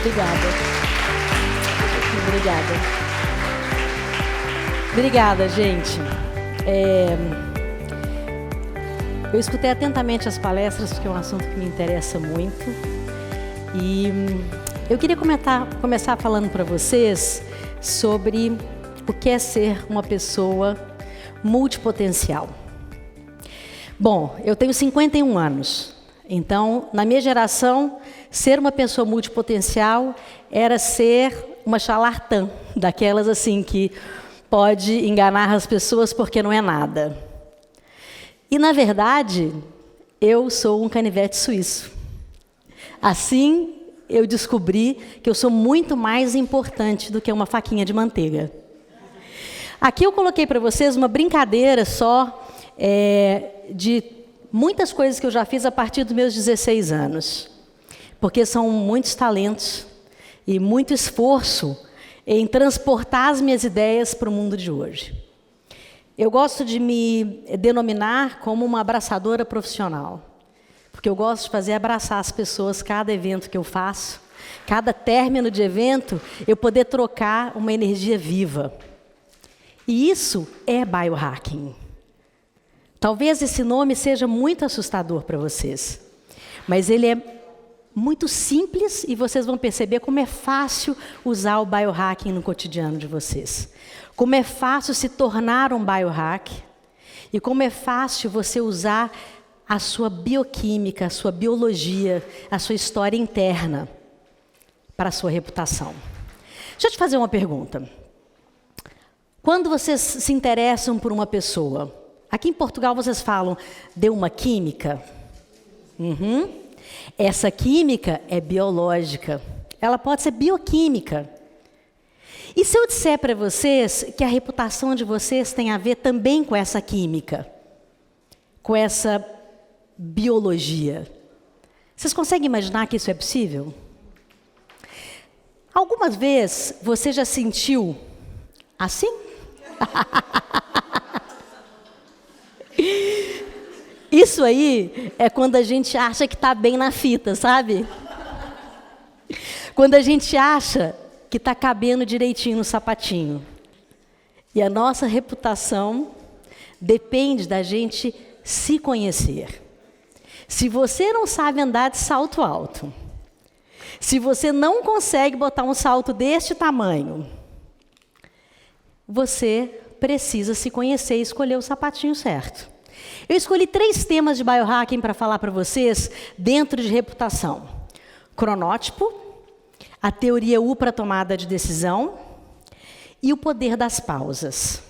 Obrigada. Obrigada. Obrigada, gente. Eu escutei atentamente as palestras, porque é um assunto que me interessa muito. E eu queria começar falando para vocês sobre o que é ser uma pessoa multipotencial. Bom, eu tenho 51 anos. Então, na minha geração, ser uma pessoa multipotencial era ser uma charlatã, daquelas assim que pode enganar as pessoas porque não é nada. E, na verdade, eu sou um canivete suíço. Assim, eu descobri que eu sou muito mais importante do que uma faquinha de manteiga. Aqui eu coloquei para vocês uma brincadeira só de muitas coisas que eu já fiz a partir dos meus 16 anos. Porque são muitos talentos e muito esforço em transportar as minhas ideias para o mundo de hoje. Eu gosto de me denominar como uma abraçadora profissional. Porque eu gosto de abraçar as pessoas, cada evento que eu faço, cada término de evento, eu poder trocar uma energia viva. E isso é biohacking. Talvez esse nome seja muito assustador para vocês, mas ele é muito simples e vocês vão perceber como é fácil usar o biohacking no cotidiano de vocês. Como é fácil se tornar um biohack e como é fácil você usar a sua bioquímica, a sua biologia, a sua história interna para a sua reputação. Deixa eu te fazer uma pergunta. Quando vocês se interessam por uma pessoa, aqui em Portugal vocês falam, deu uma química? Essa química é biológica. Ela pode ser bioquímica. E se eu disser para vocês que a reputação de vocês tem a ver também com essa química? Com essa biologia? Vocês conseguem imaginar que isso é possível? Alguma vez você já sentiu assim? Isso aí é quando a gente acha que está bem na fita, sabe? Quando a gente acha que está cabendo direitinho no sapatinho. E a nossa reputação depende da gente se conhecer. Se você não sabe andar de salto alto, se você não consegue botar um salto deste tamanho, você precisa se conhecer e escolher o sapatinho certo. Eu escolhi 3 temas de biohacking para falar para vocês dentro de reputação. Cronótipo, a teoria U para tomada de decisão e o poder das pausas.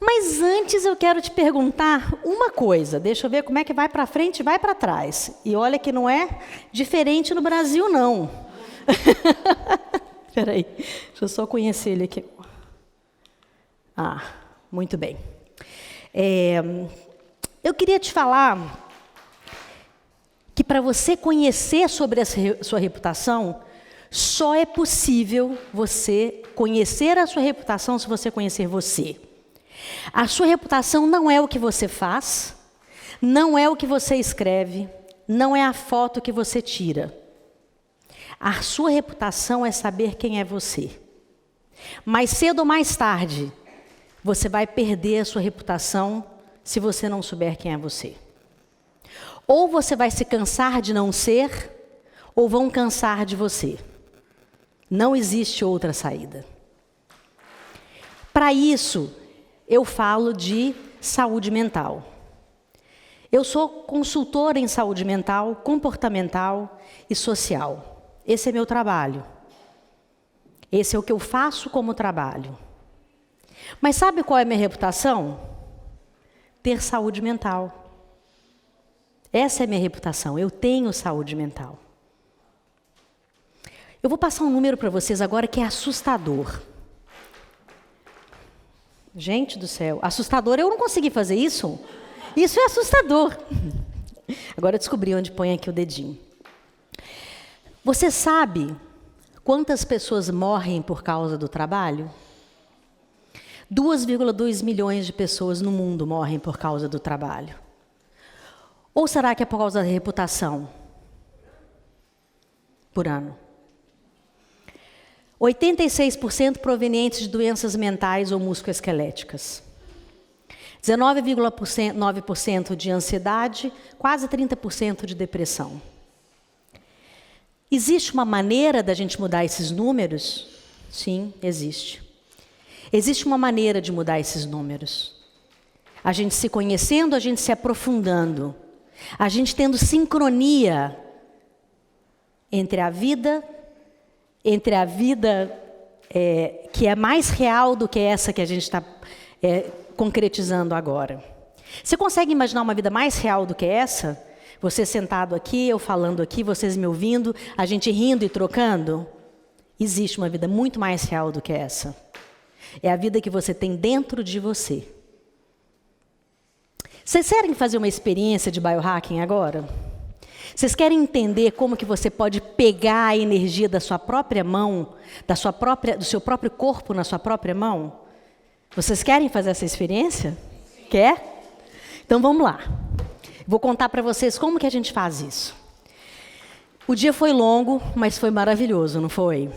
Mas antes eu quero te perguntar uma coisa. Deixa eu ver como é que vai para frente e vai para trás. E olha que não é diferente no Brasil, não. Espera aí, deixa eu só conhecer ele aqui. Muito bem. Eu queria te falar que para você conhecer sobre a sua reputação, só é possível você conhecer a sua reputação se você conhecer você. A sua reputação não é o que você faz, não é o que você escreve, não é a foto que você tira. A sua reputação é saber quem é você. Mais cedo ou mais tarde, você vai perder a sua reputação se você não souber quem é você. Ou você vai se cansar de não ser, ou vão cansar de você. Não existe outra saída. Para isso, eu falo de saúde mental. Eu sou consultora em saúde mental, comportamental e social. Esse é meu trabalho. Esse é o que eu faço como trabalho. Mas sabe qual é a minha reputação? Ter saúde mental. Essa é a minha reputação. Eu tenho saúde mental. Eu vou passar um número para vocês agora que é assustador. Gente do céu, assustador, eu não consegui fazer isso? Isso é assustador. Agora eu descobri onde põe aqui o dedinho. Você sabe quantas pessoas morrem por causa do trabalho? 2,2 milhões de pessoas no mundo morrem por causa do trabalho. Ou será que é por causa da reputação? Por ano. 86% provenientes de doenças mentais ou musculoesqueléticas. 19,9% de ansiedade, quase 30% de depressão. Existe uma maneira da gente mudar esses números? Sim, existe. Existe uma maneira de mudar esses números. A gente se conhecendo, a gente se aprofundando. A gente tendo sincronia entre a vida que é mais real do que essa que a gente está concretizando agora. Você consegue imaginar uma vida mais real do que essa? Você sentado aqui, eu falando aqui, vocês me ouvindo, a gente rindo e trocando? Existe uma vida muito mais real do que essa. É a vida que você tem dentro de você. Vocês querem fazer uma experiência de biohacking agora? Vocês querem entender como que você pode pegar a energia da sua própria mão, do seu próprio corpo na sua própria mão? Vocês querem fazer essa experiência? Quer? Então vamos lá. Vou contar para vocês como que a gente faz isso. O dia foi longo, mas foi maravilhoso, não foi?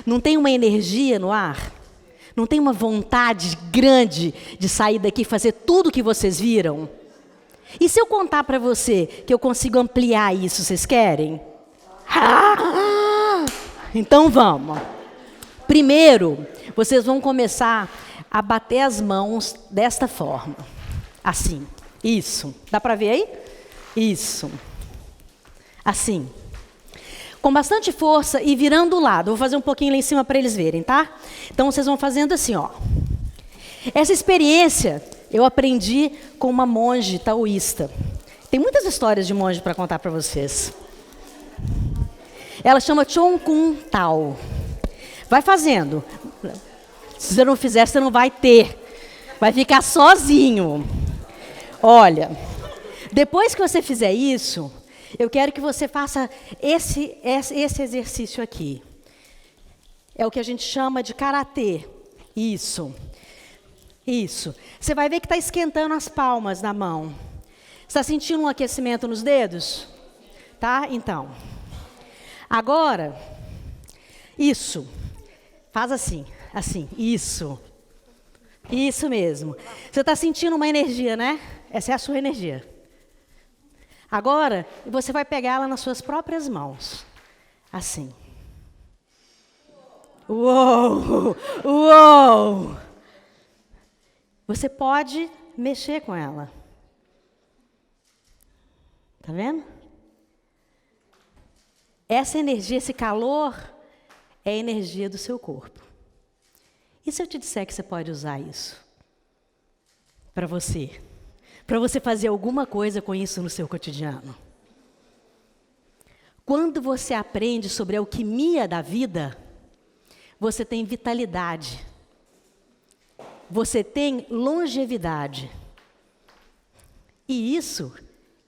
Não tem uma energia no ar? Não tem uma vontade grande de sair daqui e fazer tudo o que vocês viram? E se eu contar para você que eu consigo ampliar isso, vocês querem? Então vamos. Primeiro, vocês vão começar a bater as mãos desta forma. Assim. Isso. Dá para ver aí? Isso. Assim. Com bastante força e virando o lado. Vou fazer um pouquinho lá em cima para eles verem, tá? Então vocês vão fazendo assim, ó. Essa experiência eu aprendi com uma monge taoísta. Tem muitas histórias de monge para contar para vocês. Ela chama Chon Kun Tao. Vai fazendo. Se você não fizer, você não vai ter. Vai ficar sozinho. Olha, depois que você fizer isso, eu quero que você faça esse exercício aqui. É o que a gente chama de karatê. Isso. Isso. Você vai ver que está esquentando as palmas da mão. Está sentindo um aquecimento nos dedos? Tá? Então. Agora, isso. Faz assim, assim. Isso. Isso mesmo. Você está sentindo uma energia, né? Essa é a sua energia. Agora, você vai pegá-la nas suas próprias mãos. Assim. Uou! Uou! Você pode mexer com ela. Tá vendo? Essa energia, esse calor, é a energia do seu corpo. E se eu te disser que você pode usar isso? Para você. Para você fazer alguma coisa com isso no seu cotidiano. Quando você aprende sobre a alquimia da vida, você tem vitalidade. Você tem longevidade. E isso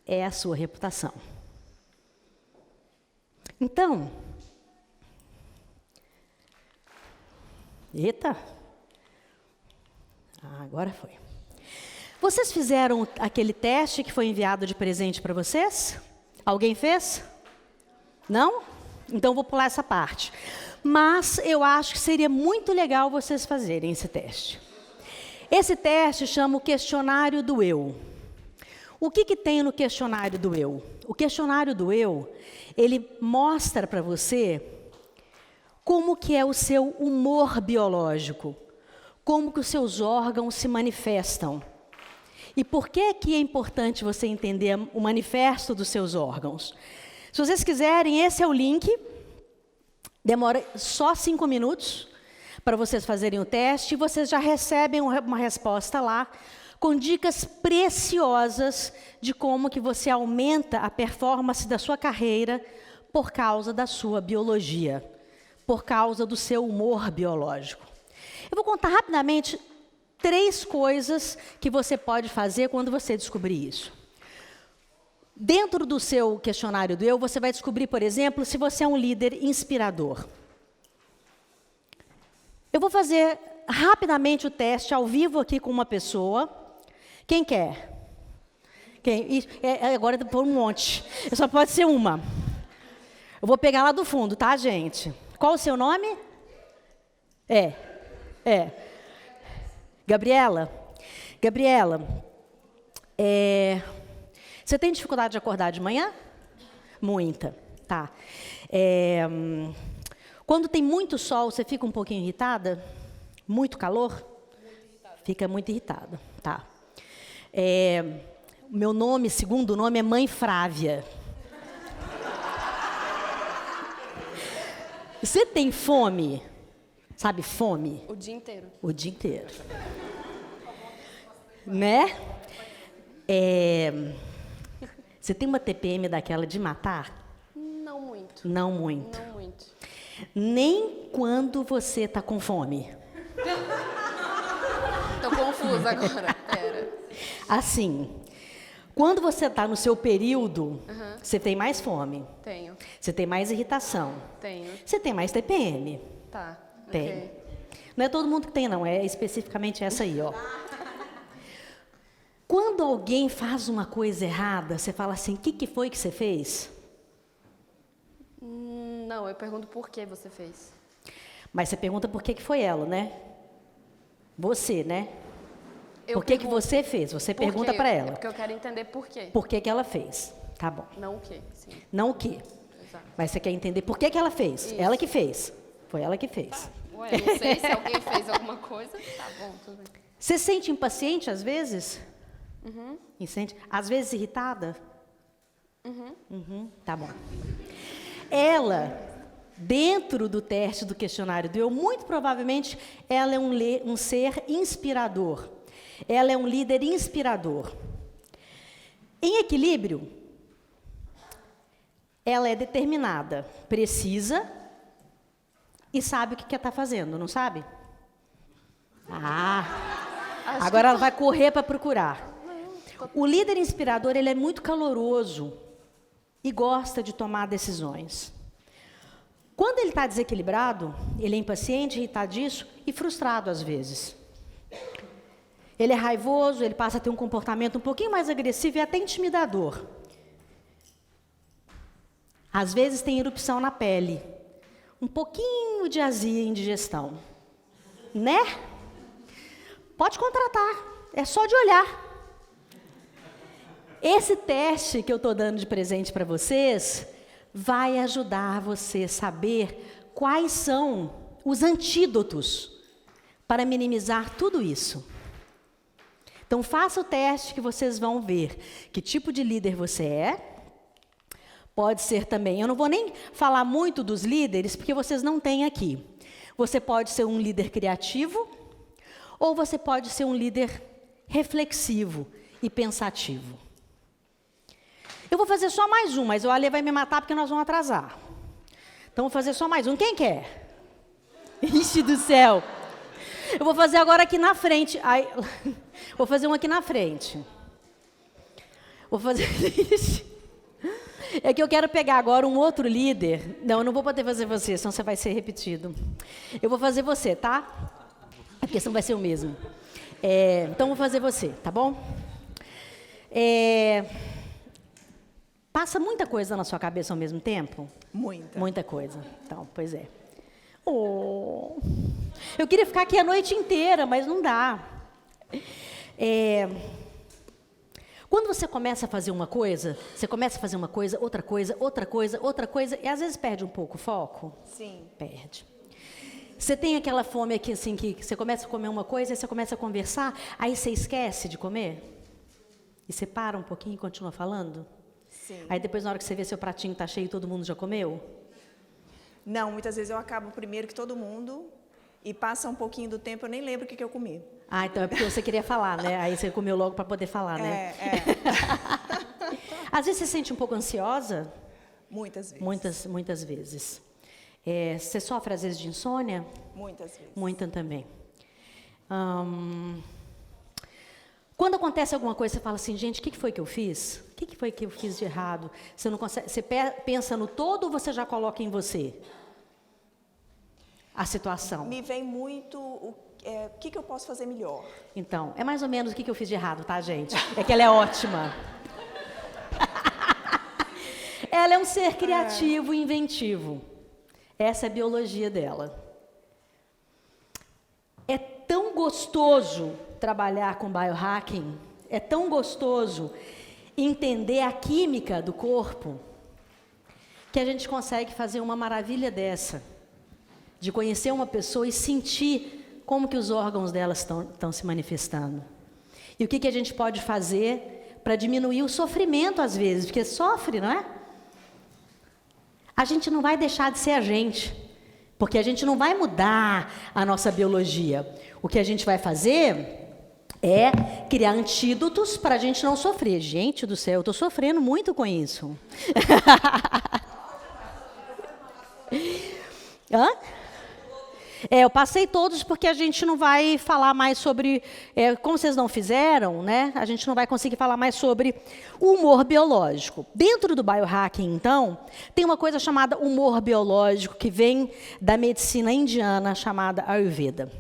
é a sua reputação. Então, eita! Agora foi. Vocês fizeram aquele teste que foi enviado de presente para vocês? Alguém fez? Não? Então vou pular essa parte. Mas eu acho que seria muito legal vocês fazerem esse teste. Esse teste chama o questionário do eu. O que tem no questionário do eu? O questionário do eu, ele mostra para você como que é o seu humor biológico, como que os seus órgãos se manifestam. E por que é importante você entender o manifesto dos seus órgãos? Se vocês quiserem, esse é o link. Demora só 5 minutos para vocês fazerem o teste. E vocês já recebem uma resposta lá com dicas preciosas de como que você aumenta a performance da sua carreira por causa da sua biologia, por causa do seu humor biológico. Eu vou contar rapidamente 3 coisas que você pode fazer quando você descobrir isso. Dentro do seu questionário do eu, você vai descobrir, por exemplo, se você é um líder inspirador. Eu vou fazer rapidamente o teste ao vivo aqui com uma pessoa. Quem quer? Quem? Agora por um monte. Só pode ser uma. Eu vou pegar lá do fundo, tá, gente? Qual o seu nome? É. Gabriela, você tem dificuldade de acordar de manhã? Muita, tá. Quando tem muito sol, você fica um pouquinho irritada? Muito calor? Fica muito irritada, tá. Meu nome, segundo nome, é Mãe Frávia. Você tem fome? Sabe, fome? O dia inteiro. O dia inteiro. Né? Você tem uma TPM daquela de matar? Não muito. Não muito. Não muito. Nem quando você está com fome. Tô confusa agora. Pera. Assim, quando você está no seu período, você tem mais fome. Tenho. Você tem mais irritação. Tenho. Você tem mais TPM. Tá. Tem. Ok. Não é todo mundo que tem, não. É especificamente essa aí, ó. Quando alguém faz uma coisa errada, você fala assim, o que foi que você fez? Não, eu pergunto por que você fez. Mas você pergunta por que foi ela, né? Você, né? Eu Por que pergunto você fez? Você por pergunta quê? para É ela. porque eu quero entender por quê. Por que ela fez? Tá bom. Não o quê, sim. Não o quê? Exato. Mas você quer entender por que ela fez? Isso. Ela que fez. Foi ela que fez. Ué, eu não sei se alguém fez alguma coisa. Tá bom, tudo bem. Você se sente impaciente às vezes? Sente? Às vezes irritada? Tá bom. Ela, dentro do teste do questionário do eu, muito provavelmente, ela é um ser inspirador. Ela é um líder inspirador. Em equilíbrio, ela é determinada, precisa e sabe o que quer estar fazendo, não sabe? Agora ela vai correr para procurar. O líder inspirador, ele é muito caloroso e gosta de tomar decisões. Quando ele está desequilibrado, ele é impaciente, irritadiço e frustrado às vezes. Ele é raivoso, ele passa a ter um comportamento um pouquinho mais agressivo e até intimidador. Às vezes tem erupção na pele, um pouquinho de azia e indigestão. Né? Pode contratar, é só de olhar. Esse teste que eu estou dando de presente para vocês vai ajudar você a saber quais são os antídotos para minimizar tudo isso. Então, faça o teste que vocês vão ver que tipo de líder você é. Pode ser também, eu não vou nem falar muito dos líderes, porque vocês não têm aqui. Você pode ser um líder criativo, ou você pode ser um líder reflexivo e pensativo. Eu vou fazer só mais um, mas o Ale vai me matar porque nós vamos atrasar. Então, vou fazer só mais um. Quem quer? Ixi do céu! Eu vou fazer agora aqui na frente. Ai, vou fazer um aqui na frente. Vou fazer... É que eu quero pegar agora um outro líder. Não, eu não vou poder fazer você, senão você vai ser repetido. Eu vou fazer você, tá? A questão vai ser o mesmo. Então, vou fazer você, tá bom? Passa muita coisa na sua cabeça ao mesmo tempo? Muita. Muita coisa. Então, pois é. Oh, eu queria ficar aqui a noite inteira, mas não dá. Quando você começa a fazer uma coisa, você começa a fazer uma coisa, outra coisa, outra coisa, outra coisa, e às vezes perde um pouco o foco? Sim. Perde. Você tem aquela fome aqui, assim, que você começa a comer uma coisa, aí você começa a conversar, aí você esquece de comer? E você para um pouquinho e continua falando? Sim. Aí depois, na hora que você vê seu pratinho está cheio, todo mundo já comeu? Não, muitas vezes eu acabo primeiro que todo mundo e passa um pouquinho do tempo, eu nem lembro o que eu comi. Ah, então é porque você queria falar, né? Aí você comeu logo para poder falar, né? Às vezes você se sente um pouco ansiosa? Muitas vezes. Muitas vezes. Você sofre, às vezes, de insônia? Muitas vezes. Muita também. Quando acontece alguma coisa, você fala assim, gente, o que foi que eu fiz? O que foi que eu fiz de errado? Você não consegue, você pensa no todo ou você já coloca em você a situação? Me vem muito o que eu posso fazer melhor. Então, é mais ou menos o que eu fiz de errado, tá, gente? É que ela é ótima. Ela é um ser criativo e inventivo. Essa é a biologia dela. gostoso trabalhar com biohacking, é tão gostoso entender a química do corpo, que a gente consegue fazer uma maravilha dessa, de conhecer uma pessoa e sentir como que os órgãos delas estão se manifestando. E o que a gente pode fazer para diminuir o sofrimento às vezes, porque sofre, não é? A gente não vai deixar de ser a gente, porque a gente não vai mudar a nossa biologia. O que a gente vai fazer é criar antídotos para a gente não sofrer. Gente do céu, eu estou sofrendo muito com isso. Hã? Eu passei todos porque a gente não vai falar mais sobre, como vocês não fizeram, né? A gente não vai conseguir falar mais sobre o humor biológico. Dentro do biohacking, então, tem uma coisa chamada humor biológico que vem da medicina indiana chamada Ayurveda.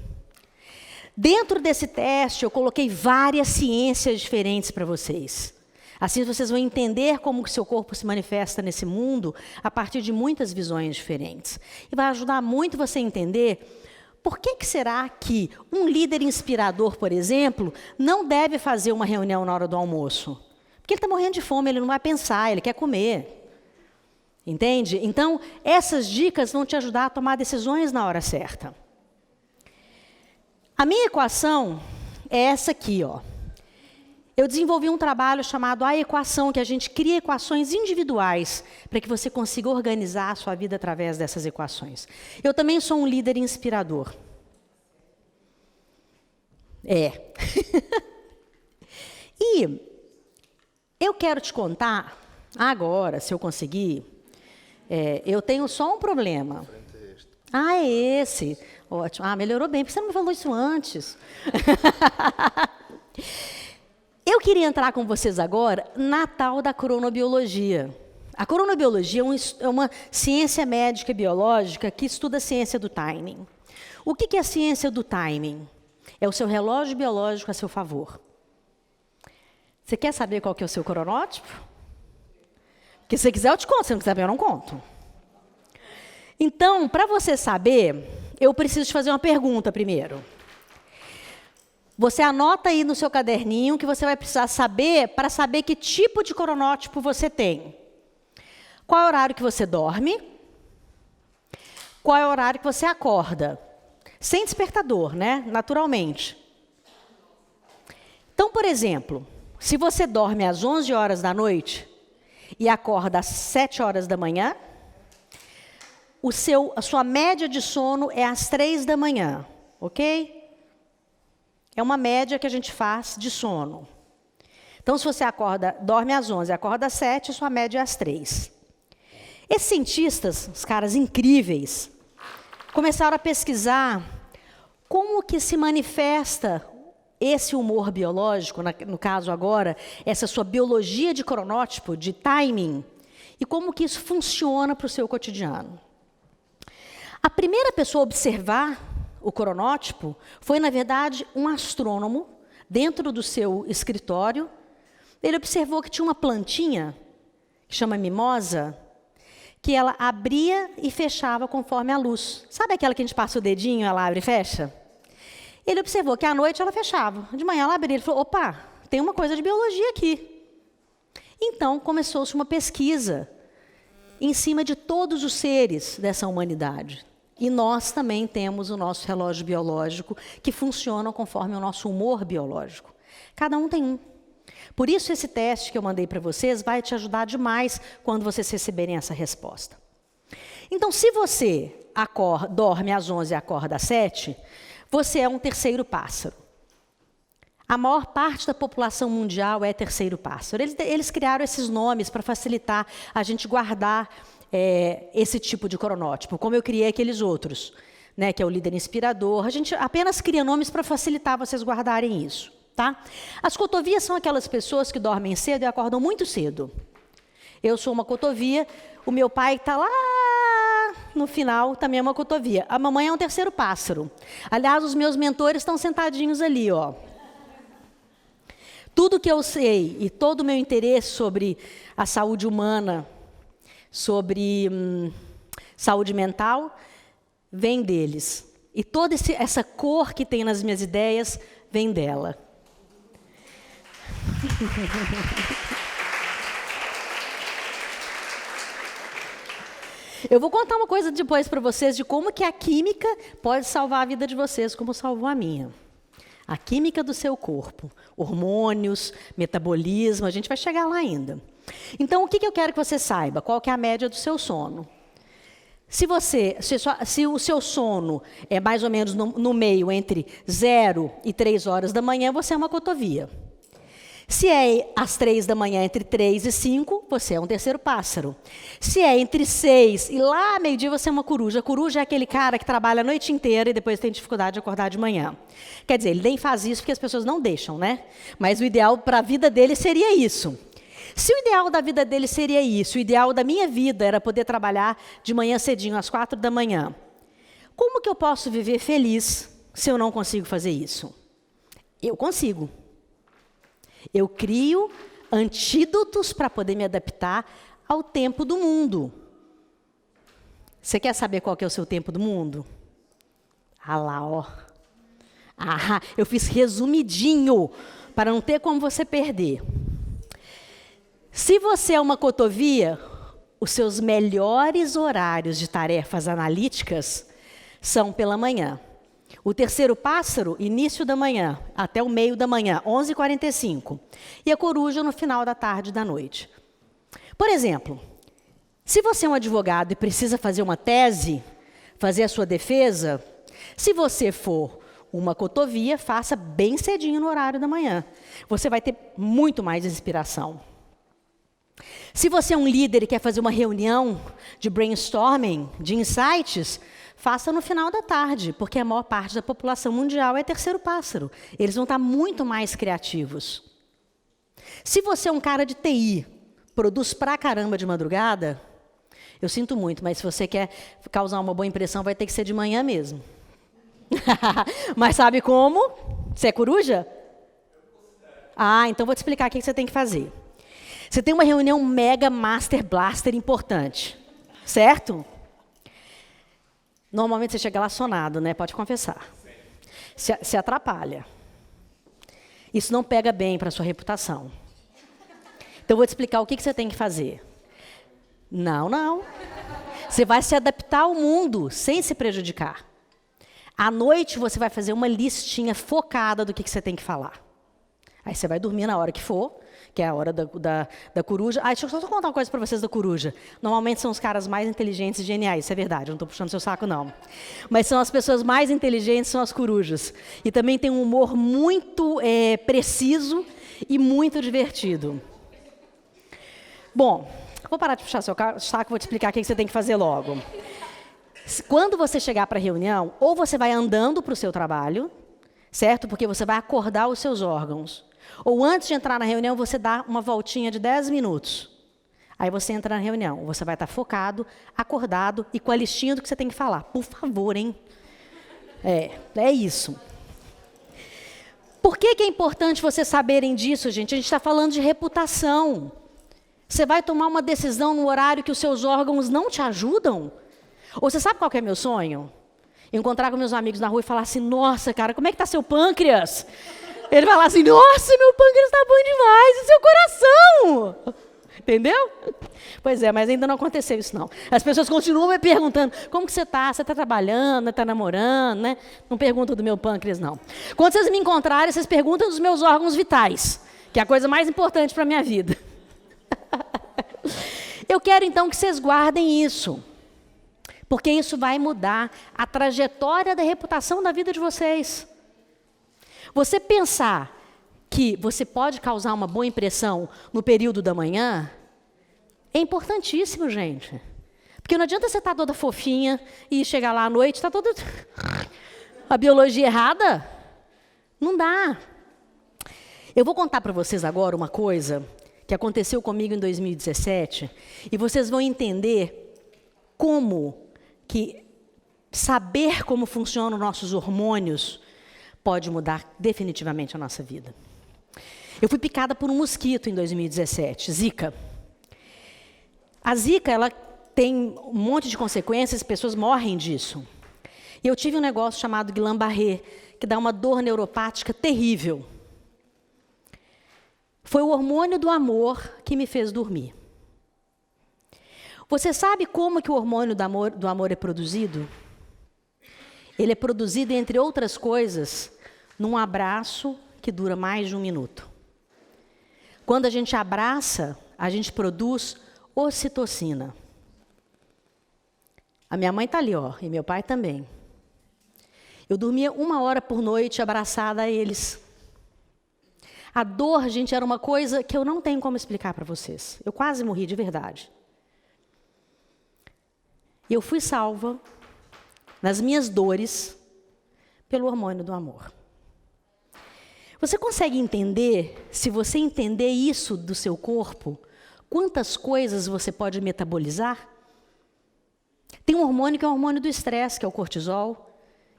Dentro desse teste, eu coloquei várias ciências diferentes para vocês. Assim vocês vão entender como o seu corpo se manifesta nesse mundo a partir de muitas visões diferentes. E vai ajudar muito você a entender por que será que um líder inspirador, por exemplo, não deve fazer uma reunião na hora do almoço. Porque ele está morrendo de fome, ele não vai pensar, ele quer comer. Entende? Então, essas dicas vão te ajudar a tomar decisões na hora certa. A minha equação é essa aqui, ó. Eu desenvolvi um trabalho chamado A Equação, que a gente cria equações individuais para que você consiga organizar a sua vida através dessas equações. Eu também sou um líder inspirador. E eu quero te contar, agora, se eu conseguir, eu tenho só um problema. É esse. Ótimo. Melhorou bem, porque você não me falou isso antes. Eu queria entrar com vocês agora na tal da cronobiologia. A cronobiologia é uma ciência médica e biológica que estuda a ciência do timing. O que é a ciência do timing? É o seu relógio biológico a seu favor. Você quer saber qual que é o seu cronótipo? Porque se você quiser eu te conto, se não quiser saber eu não conto. Então, para você saber, eu preciso te fazer uma pergunta primeiro. Você anota aí no seu caderninho que você vai precisar saber para saber que tipo de cronótipo você tem. Qual é o horário que você dorme? Qual é o horário que você acorda? Sem despertador, né? Naturalmente. Então, por exemplo, se você dorme às 11 horas da noite e acorda às 7 horas da manhã, a sua média de sono é às 3 da manhã, ok? É uma média que a gente faz de sono. Então, se você dorme às 11, acorda às 7, sua média é às 3. Esses cientistas, os caras incríveis, começaram a pesquisar como que se manifesta esse humor biológico, no caso agora, essa sua biologia de cronótipo, de timing, e como que isso funciona para o seu cotidiano. A primeira pessoa a observar o cronótipo foi, na verdade, um astrônomo, dentro do seu escritório. Ele observou que tinha uma plantinha, que chama mimosa, que ela abria e fechava conforme a luz. Sabe aquela que a gente passa o dedinho, ela abre e fecha? Ele observou que à noite ela fechava, de manhã ela abria. Ele falou, opa, tem uma coisa de biologia aqui. Então, começou-se uma pesquisa em cima de todos os seres dessa humanidade. E nós também temos o nosso relógio biológico, que funciona conforme o nosso humor biológico. Cada um tem um. Por isso, esse teste que eu mandei para vocês vai te ajudar demais quando vocês receberem essa resposta. Então, se você dorme às 11 e acorda às 7, você é um terceiro pássaro. A maior parte da população mundial é terceiro pássaro. Eles criaram esses nomes para facilitar a gente guardar esse tipo de cronótipo, como eu criei aqueles outros, né, que é o líder inspirador. A gente apenas cria nomes para facilitar vocês guardarem isso. Tá? As cotovias são aquelas pessoas que dormem cedo e acordam muito cedo. Eu sou uma cotovia, o meu pai está lá no final, também é uma cotovia. A mamãe é um terceiro pássaro. Aliás, os meus mentores estão sentadinhos ali, ó. Tudo que eu sei e todo o meu interesse sobre a saúde humana, sobre saúde mental, vem deles. E toda essa cor que tem nas minhas ideias vem dela. Eu vou contar uma coisa depois para vocês de como que a química pode salvar a vida de vocês, como salvou a minha. A química do seu corpo, hormônios, metabolismo, a gente vai chegar lá ainda. Então, o que eu quero que você saiba? Qual que é a média do seu sono? Se o seu sono é mais ou menos no meio entre 0 e 3 horas da manhã, você é uma cotovia. Se é às 3 da manhã, entre 3 e 5, você é um terceiro pássaro. Se é entre 6 e lá meio-dia, você é uma coruja. A coruja é aquele cara que trabalha a noite inteira e depois tem dificuldade de acordar de manhã. Quer dizer, ele nem faz isso porque as pessoas não deixam, né? Mas o ideal para a vida dele seria isso. Se o ideal da vida dele seria isso, o ideal da minha vida era poder trabalhar de manhã cedinho, às 4 da manhã, como que eu posso viver feliz se eu não consigo fazer isso? Eu consigo. Eu crio antídotos para poder me adaptar ao tempo do mundo. Você quer saber qual que é o seu tempo do mundo? Ah lá, ó. Ah, eu fiz resumidinho, para não ter como você perder. Se você é uma cotovia, os seus melhores horários de tarefas analíticas são pela manhã. O terceiro pássaro, início da manhã, até o meio da manhã, 11h45. E a coruja no final da tarde e da noite. Por exemplo, se você é um advogado e precisa fazer uma tese, fazer a sua defesa, se você for uma cotovia, faça bem cedinho no horário da manhã. Você vai ter muito mais inspiração. Se você é um líder e quer fazer uma reunião de brainstorming, de insights, faça no final da tarde, porque a maior parte da população mundial é terceiro pássaro. Eles vão estar muito mais criativos. Se você é um cara de TI, produz pra caramba de madrugada, eu sinto muito, mas se você quer causar uma boa impressão, vai ter que ser de manhã mesmo. Mas sabe como? Você é coruja? Ah, então vou te explicar o que você tem que fazer. Você tem uma reunião mega master blaster importante, certo? Normalmente você chega lá sonado, né? Pode confessar. Se atrapalha. Isso não pega bem para a sua reputação. Então, eu vou te explicar o que você tem que fazer. Não. Você vai se adaptar ao mundo sem se prejudicar. À noite, você vai fazer uma listinha focada do que você tem que falar. Aí você vai dormir na hora que for, que é a hora da coruja. Ah, deixa eu só contar uma coisa para vocês da coruja. Normalmente são os caras mais inteligentes e geniais, isso é verdade, eu não estou puxando seu saco, não. Mas são as pessoas mais inteligentes, são as corujas. E também tem um humor muito preciso e muito divertido. Bom, vou parar de puxar seu saco, vou te explicar o que você tem que fazer logo. Quando você chegar para a reunião, ou você vai andando para o seu trabalho, certo? Porque você vai acordar os seus órgãos. Ou antes de entrar na reunião, você dá uma voltinha de 10 minutos. Aí você entra na reunião. Você vai estar focado, acordado e com a listinha do que você tem que falar. Por favor, hein? É isso. Por que é importante vocês saberem disso, gente? A gente está falando de reputação. Você vai tomar uma decisão no horário que os seus órgãos não te ajudam? Ou você sabe qual que é meu sonho? Encontrar com meus amigos na rua e falar assim, nossa, cara, como é que está seu pâncreas? Ele falar assim, nossa, meu pâncreas está bom demais, e seu coração? Entendeu? Pois é, mas ainda não aconteceu isso, não. As pessoas continuam me perguntando, como que você está? Você está trabalhando, está namorando, né? Não perguntam do meu pâncreas, não. Quando vocês me encontrarem, vocês perguntam dos meus órgãos vitais, que é a coisa mais importante para a minha vida. Eu quero, então, que vocês guardem isso. Porque isso vai mudar a trajetória da reputação da vida de vocês. Você pensar que você pode causar uma boa impressão no período da manhã é importantíssimo, gente. Porque não adianta você estar toda fofinha e chegar lá à noite, está toda a biologia errada. Não dá. Eu vou contar para vocês agora uma coisa que aconteceu comigo em 2017 e vocês vão entender como que saber como funcionam nossos hormônios pode mudar definitivamente a nossa vida. Eu fui picada por um mosquito em 2017, Zika. A Zika, ela tem um monte de consequências, pessoas morrem disso. E eu tive um negócio chamado Guillain-Barré, que dá uma dor neuropática terrível. Foi o hormônio do amor que me fez dormir. Você sabe como que o hormônio do amor é produzido? Ele é produzido, entre outras coisas, num abraço que dura mais de 1 minuto. Quando a gente abraça, a gente produz ocitocina. A minha mãe está ali, ó, e meu pai também. Eu dormia 1 hora por noite abraçada a eles. A dor, gente, era uma coisa que eu não tenho como explicar para vocês. Eu quase morri de verdade. E eu fui salva nas minhas dores pelo hormônio do amor. Você consegue entender, se você entender isso do seu corpo, quantas coisas você pode metabolizar? Tem um hormônio que é o hormônio do estresse, que é o cortisol,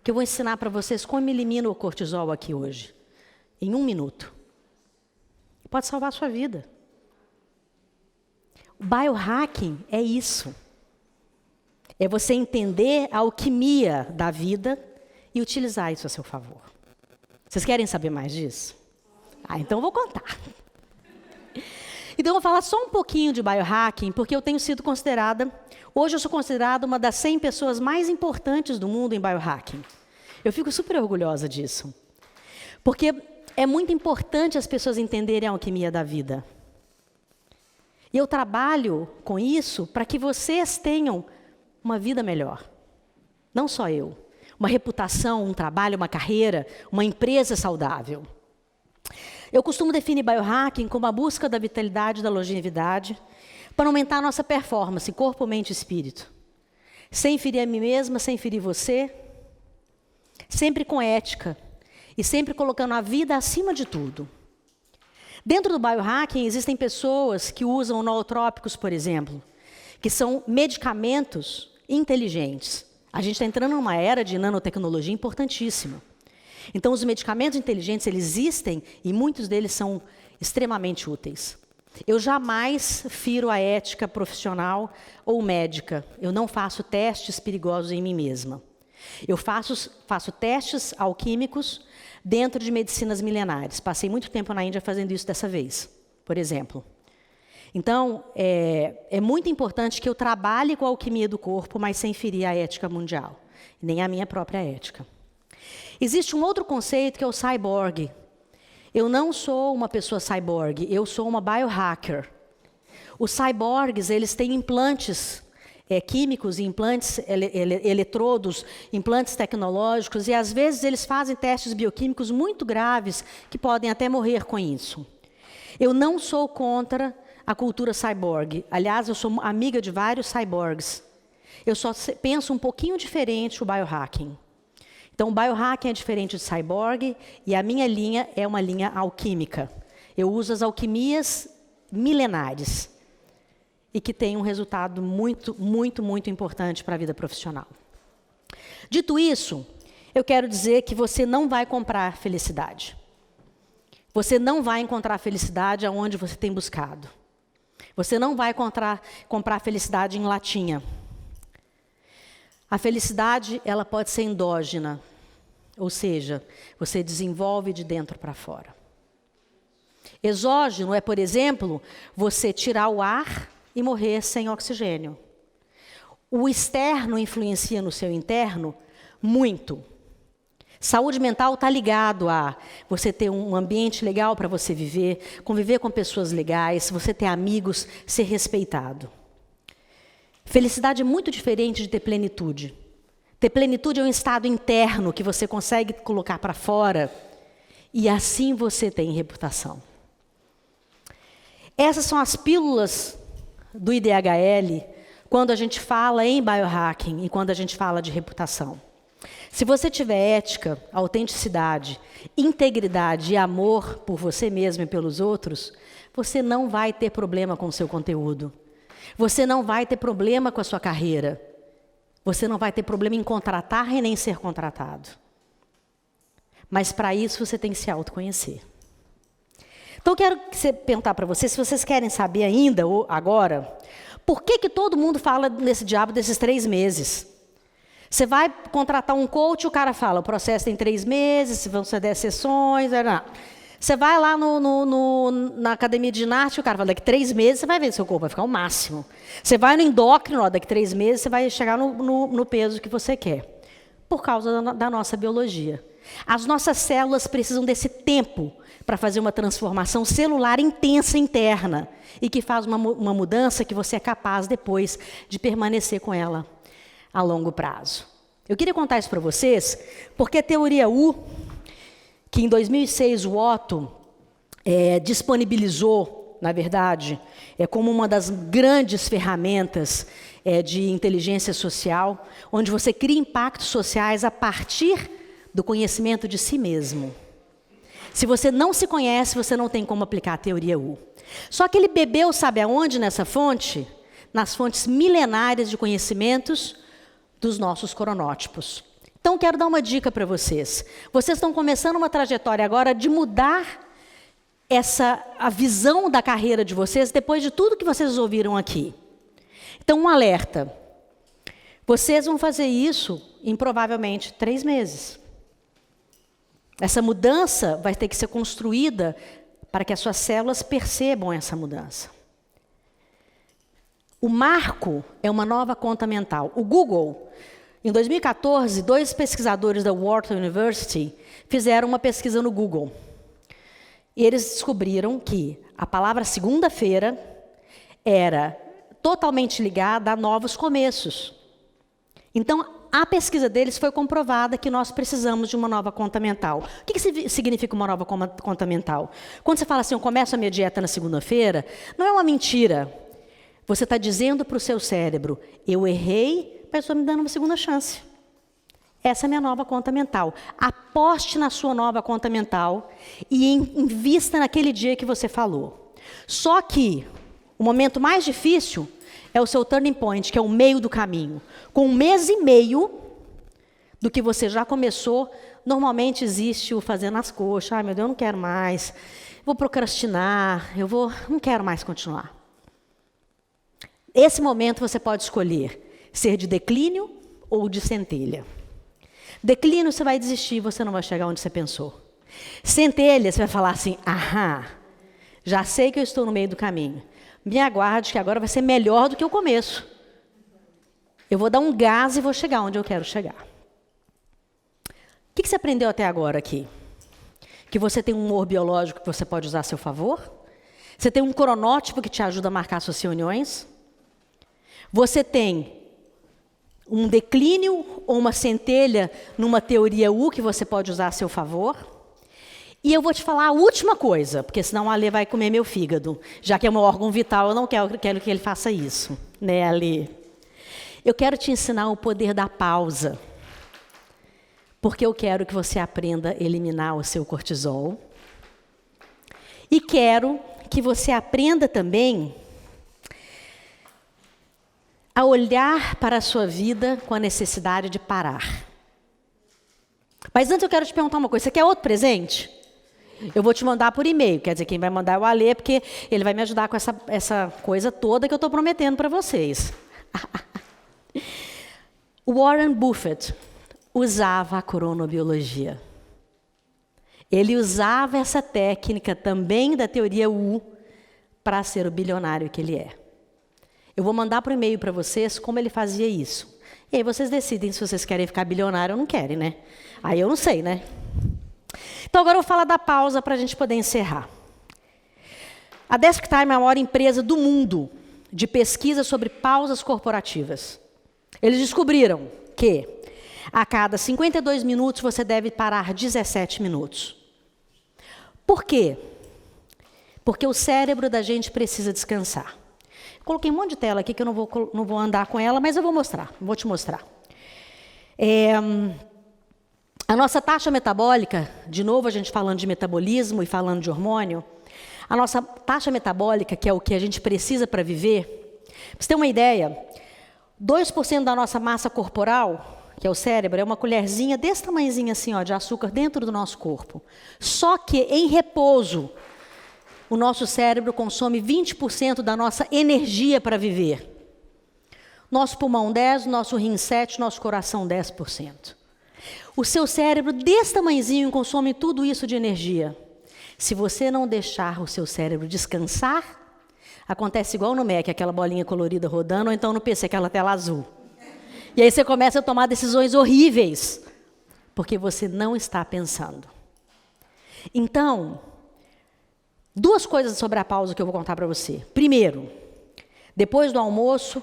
que eu vou ensinar para vocês como elimina o cortisol aqui hoje, em 1 minuto. Pode salvar a sua vida. O biohacking é isso. É você entender a alquimia da vida e utilizar isso a seu favor. Vocês querem saber mais disso? Então eu vou contar. Então eu vou falar só um pouquinho de biohacking, porque eu tenho sido considerada, hoje eu sou considerada uma das 100 pessoas mais importantes do mundo em biohacking. Eu fico super orgulhosa disso. Porque é muito importante as pessoas entenderem a alquimia da vida. E eu trabalho com isso para que vocês tenham uma vida melhor. Não só eu. Uma reputação, um trabalho, uma carreira, uma empresa saudável. Eu costumo definir biohacking como a busca da vitalidade e da longevidade para aumentar a nossa performance, corpo, mente e espírito. Sem ferir a mim mesma, sem ferir você. Sempre com ética. E sempre colocando a vida acima de tudo. Dentro do biohacking, existem pessoas que usam nootrópicos, por exemplo, que são medicamentos inteligentes. A gente está entrando numa era de nanotecnologia importantíssima. Então, os medicamentos inteligentes, eles existem e muitos deles são extremamente úteis. Eu jamais firo a ética profissional ou médica. Eu não faço testes perigosos em mim mesma. Eu faço testes alquímicos dentro de medicinas milenares. Passei muito tempo na Índia fazendo isso dessa vez, por exemplo. Então, é muito importante que eu trabalhe com a alquimia do corpo, mas sem ferir a ética mundial, nem a minha própria ética. Existe um outro conceito que é o cyborg. Eu não sou uma pessoa cyborg, eu sou uma biohacker. Os cyborgs, eles têm implantes químicos, implantes eletrodos, implantes tecnológicos, e às vezes eles fazem testes bioquímicos muito graves que podem até morrer com isso. Eu não sou contra a cultura cyborg. Aliás, eu sou amiga de vários cyborgs. Eu só penso um pouquinho diferente o biohacking. Então, o biohacking é diferente de cyborg e a minha linha é uma linha alquímica. Eu uso as alquimias milenares e que tem um resultado muito, muito, muito importante para a vida profissional. Dito isso, eu quero dizer que você não vai comprar felicidade. Você não vai encontrar felicidade aonde você tem buscado. Você não vai comprar felicidade em latinha. A felicidade, ela pode ser endógena, ou seja, você desenvolve de dentro para fora. Exógeno é, por exemplo, você tirar o ar e morrer sem oxigênio. O externo influencia no seu interno muito. Saúde mental está ligado a você ter um ambiente legal para você viver, conviver com pessoas legais, você ter amigos, ser respeitado. Felicidade é muito diferente de ter plenitude. Ter plenitude é um estado interno que você consegue colocar para fora e assim você tem reputação. Essas são as pílulas do IDHL quando a gente fala em biohacking e quando a gente fala de reputação. Se você tiver ética, autenticidade, integridade e amor por você mesmo e pelos outros, você não vai ter problema com o seu conteúdo. Você não vai ter problema com a sua carreira. Você não vai ter problema em contratar e nem ser contratado. Mas para isso você tem que se autoconhecer. Então eu quero perguntar para vocês, se vocês querem saber ainda, ou agora, por que todo mundo fala nesse diabo desses 3 meses? Você vai contratar um coach, o cara fala, o processo tem 3 meses, vão ser 10 sessões, não. Você vai lá na academia de ginástica, o cara fala, daqui 3 meses você vai ver seu corpo, vai ficar o máximo. Você vai no endócrino, ó, daqui 3 meses você vai chegar no peso que você quer. Por causa da nossa biologia. As nossas células precisam desse tempo para fazer uma transformação celular intensa interna e que faz uma mudança que você é capaz depois de permanecer com ela a longo prazo. Eu queria contar isso para vocês, porque a teoria U, que em 2006 o Otto disponibilizou, na verdade, como uma das grandes ferramentas de inteligência social, onde você cria impactos sociais a partir do conhecimento de si mesmo. Se você não se conhece, você não tem como aplicar a teoria U. Só que ele bebeu, sabe aonde nessa fonte? Nas fontes milenárias de conhecimentos dos nossos cronótipos. Então, quero dar uma dica para vocês. Vocês estão começando uma trajetória agora de mudar a visão da carreira de vocês depois de tudo que vocês ouviram aqui. Então, um alerta. Vocês vão fazer isso em provavelmente 3 meses. Essa mudança vai ter que ser construída para que as suas células percebam essa mudança. O marco é uma nova conta mental. O Google, em 2014, 2 pesquisadores da Wharton University fizeram uma pesquisa no Google. E eles descobriram que a palavra segunda-feira era totalmente ligada a novos começos. Então, a pesquisa deles foi comprovada que nós precisamos de uma nova conta mental. O que significa uma nova conta mental? Quando você fala assim, eu começo a minha dieta na segunda-feira, não é uma mentira. Você está dizendo para o seu cérebro, eu errei, mas estou me dando uma segunda chance. Essa é a minha nova conta mental. Aposte na sua nova conta mental e invista naquele dia que você falou. Só que o momento mais difícil é o seu turning point, que é o meio do caminho. Com 1 mês e meio do que você já começou, normalmente existe o fazendo as coxas. Ai, meu Deus, eu não quero mais. Vou procrastinar, não quero mais continuar. Esse momento você pode escolher ser de declínio ou de centelha. Declínio, você vai desistir, você não vai chegar onde você pensou. Centelha, você vai falar assim, já sei que eu estou no meio do caminho. Me aguarde que agora vai ser melhor do que o começo. Eu vou dar um gás e vou chegar onde eu quero chegar. O que você aprendeu até agora aqui? Que você tem um humor biológico que você pode usar a seu favor? Você tem um cronótipo que te ajuda a marcar suas reuniões? Você tem um declínio ou uma centelha numa teoria U que você pode usar a seu favor? E eu vou te falar a última coisa, porque senão a Alê vai comer meu fígado. Já que é meu órgão vital, eu não quero que ele faça isso. Né, Alê? Eu quero te ensinar o poder da pausa. Porque eu quero que você aprenda a eliminar o seu cortisol. E quero que você aprenda também a olhar para a sua vida com a necessidade de parar. Mas antes eu quero te perguntar uma coisa. Você quer outro presente? Eu vou te mandar por e-mail. Quer dizer, quem vai mandar é o Alê, porque ele vai me ajudar com essa coisa toda que eu estou prometendo para vocês. Warren Buffett usava a cronobiologia. Ele usava essa técnica também da teoria U para ser o bilionário que ele é. Eu vou mandar por e-mail para vocês como ele fazia isso. E aí vocês decidem se vocês querem ficar bilionário ou não querem, né? Aí eu não sei, né? Então agora eu vou falar da pausa para a gente poder encerrar. A Desktime é a maior empresa do mundo de pesquisa sobre pausas corporativas. Eles descobriram que a cada 52 minutos você deve parar 17 minutos. Por quê? Porque o cérebro da gente precisa descansar. Coloquei um monte de tela aqui que eu não vou andar com ela, mas eu vou te mostrar. A nossa taxa metabólica, de novo a gente falando de metabolismo e falando de hormônio, a nossa taxa metabólica, que é o que a gente precisa para viver, para você ter uma ideia, 2% da nossa massa corporal, que é o cérebro, é uma colherzinha desse tamanhozinho assim, ó, de açúcar dentro do nosso corpo. Só que em repouso, o nosso cérebro consome 20% da nossa energia para viver. nosso pulmão 10%, nosso rim 7%, nosso coração 10%. O seu cérebro, desse tamanhozinho, consome tudo isso de energia. Se você não deixar o seu cérebro descansar, acontece igual no Mac, aquela bolinha colorida rodando, ou então no PC, aquela tela azul. E aí você começa a tomar decisões horríveis, porque você não está pensando. Então, duas coisas sobre a pausa que eu vou contar para você. Primeiro, depois do almoço,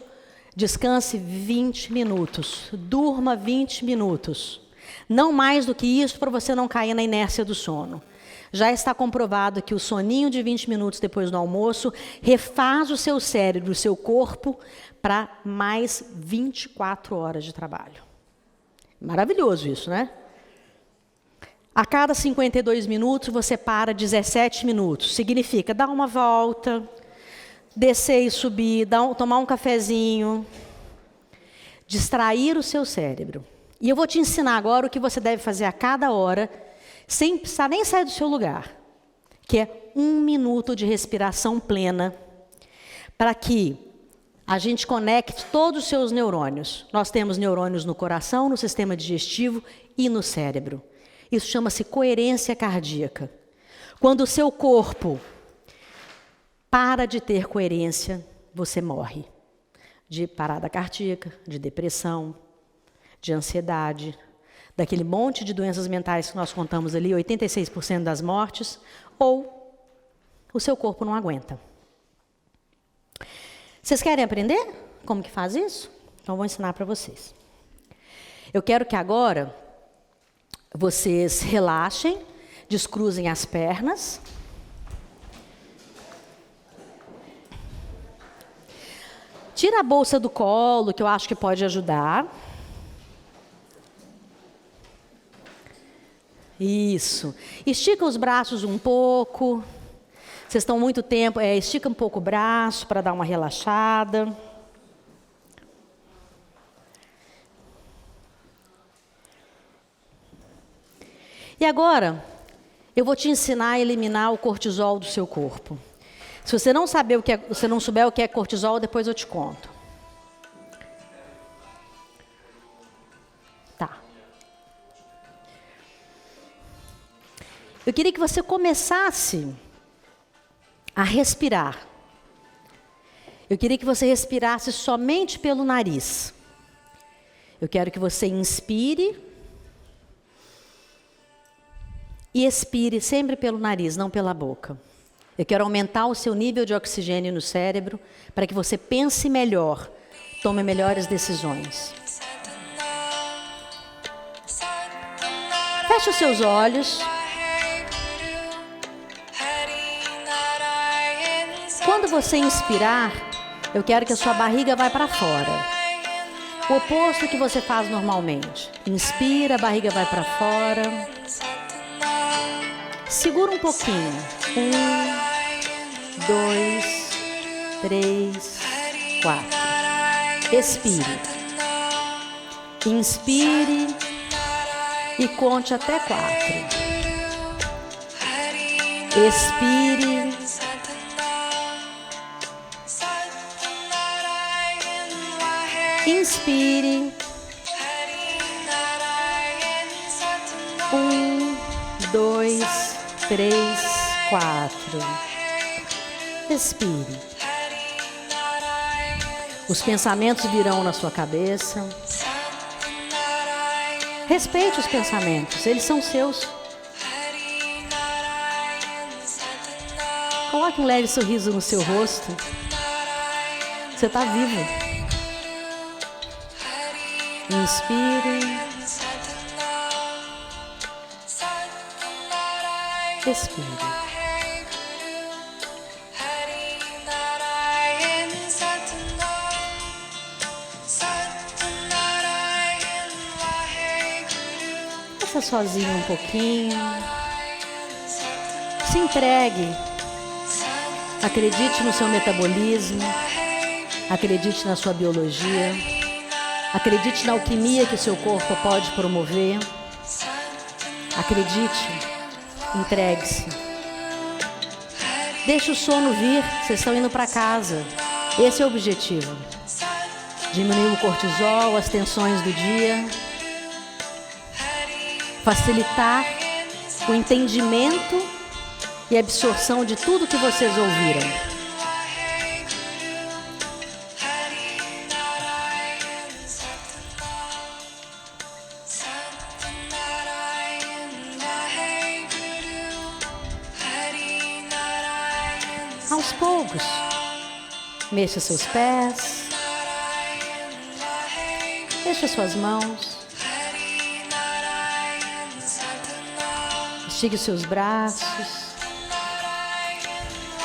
descanse 20 minutos, durma 20 minutos. Não mais do que isso, para você não cair na inércia do sono. Já está comprovado que o soninho de 20 minutos depois do almoço refaz o seu cérebro, o seu corpo, para mais 24 horas de trabalho. Maravilhoso isso, né? A cada 52 minutos, você para 17 minutos. Significa dar uma volta, descer e subir, tomar um cafezinho, distrair o seu cérebro. E eu vou te ensinar agora o que você deve fazer a cada hora, sem precisar nem sair do seu lugar, que é 1 minuto de respiração plena, para que a gente conecte todos os seus neurônios. Nós temos neurônios no coração, no sistema digestivo e no cérebro. Isso chama-se coerência cardíaca. Quando o seu corpo para de ter coerência, você morre. De parada cardíaca, de depressão, de ansiedade, daquele monte de doenças mentais que nós contamos ali, 86% das mortes, ou o seu corpo não aguenta. Vocês querem aprender como que faz isso? Então, eu vou ensinar para vocês. Eu quero que agora vocês relaxem, descruzem as pernas. Tira a bolsa do colo, que eu acho que pode ajudar. Isso. Estica os braços um pouco. Vocês estão muito tempo, estica um pouco o braço para dar uma relaxada. E agora, eu vou te ensinar a eliminar o cortisol do seu corpo. Se você não saber o que é, se não souber o que é cortisol, depois eu te conto. Tá. Eu queria que você começasse a respirar. Eu queria que você respirasse somente pelo nariz. Eu quero que você inspire e expire sempre pelo nariz, não pela boca. Eu quero aumentar o seu nível de oxigênio no cérebro para que você pense melhor, tome melhores decisões. Feche os seus olhos. Quando você inspirar, eu quero que a sua barriga vá para fora. O oposto que você faz normalmente. Inspira, a barriga vai para fora. Segura um pouquinho. 1, 2, 3, 4. Expire. Inspire e conte até 4. Expire. Inspire. 1, 2, 3, 4. Respire. Os pensamentos virão na sua cabeça. Respeite os pensamentos, eles são seus. Coloque um leve sorriso no seu rosto. Você está vivo. Inspire. Expire. Faça sozinho um pouquinho. Se entregue. Acredite no seu metabolismo. Acredite na sua biologia. Acredite na alquimia que o seu corpo pode promover. Acredite. Entregue-se. Deixe o sono vir. Vocês estão indo para casa. Esse é o objetivo. Diminuir o cortisol, as tensões do dia. Facilitar o entendimento e absorção de tudo que vocês ouviram. Aos poucos, mexa seus pés, mexa suas mãos, estique os seus braços,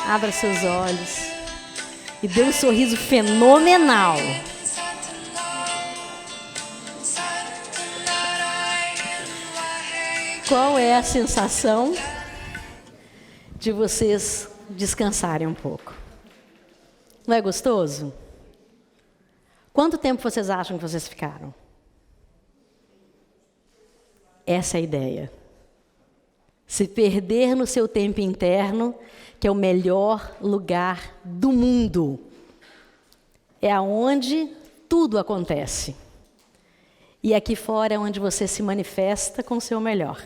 abra seus olhos e dê um sorriso fenomenal. Qual é a sensação de vocês descansarem um pouco? Não é gostoso? Quanto tempo vocês acham que vocês ficaram? Essa é a ideia. Se perder no seu tempo interno, que é o melhor lugar do mundo. É aonde tudo acontece. E aqui fora é onde você se manifesta com o seu melhor.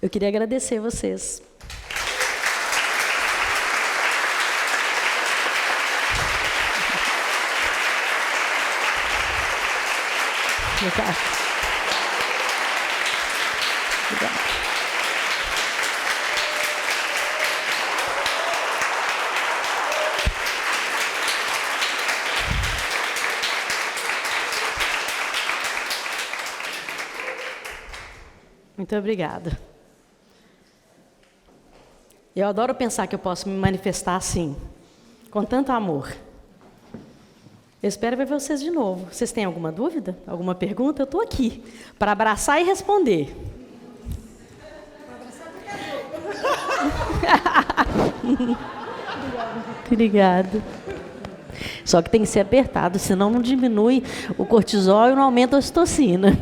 Eu queria agradecer vocês. Obrigada. Muito obrigada. Eu adoro pensar que eu posso me manifestar assim, com tanto amor. Eu espero ver vocês de novo. Vocês têm alguma dúvida? Alguma pergunta? Eu estou aqui para abraçar e responder. Obrigada. Só que tem que ser apertado, senão não diminui o cortisol e não aumenta a ocitocina.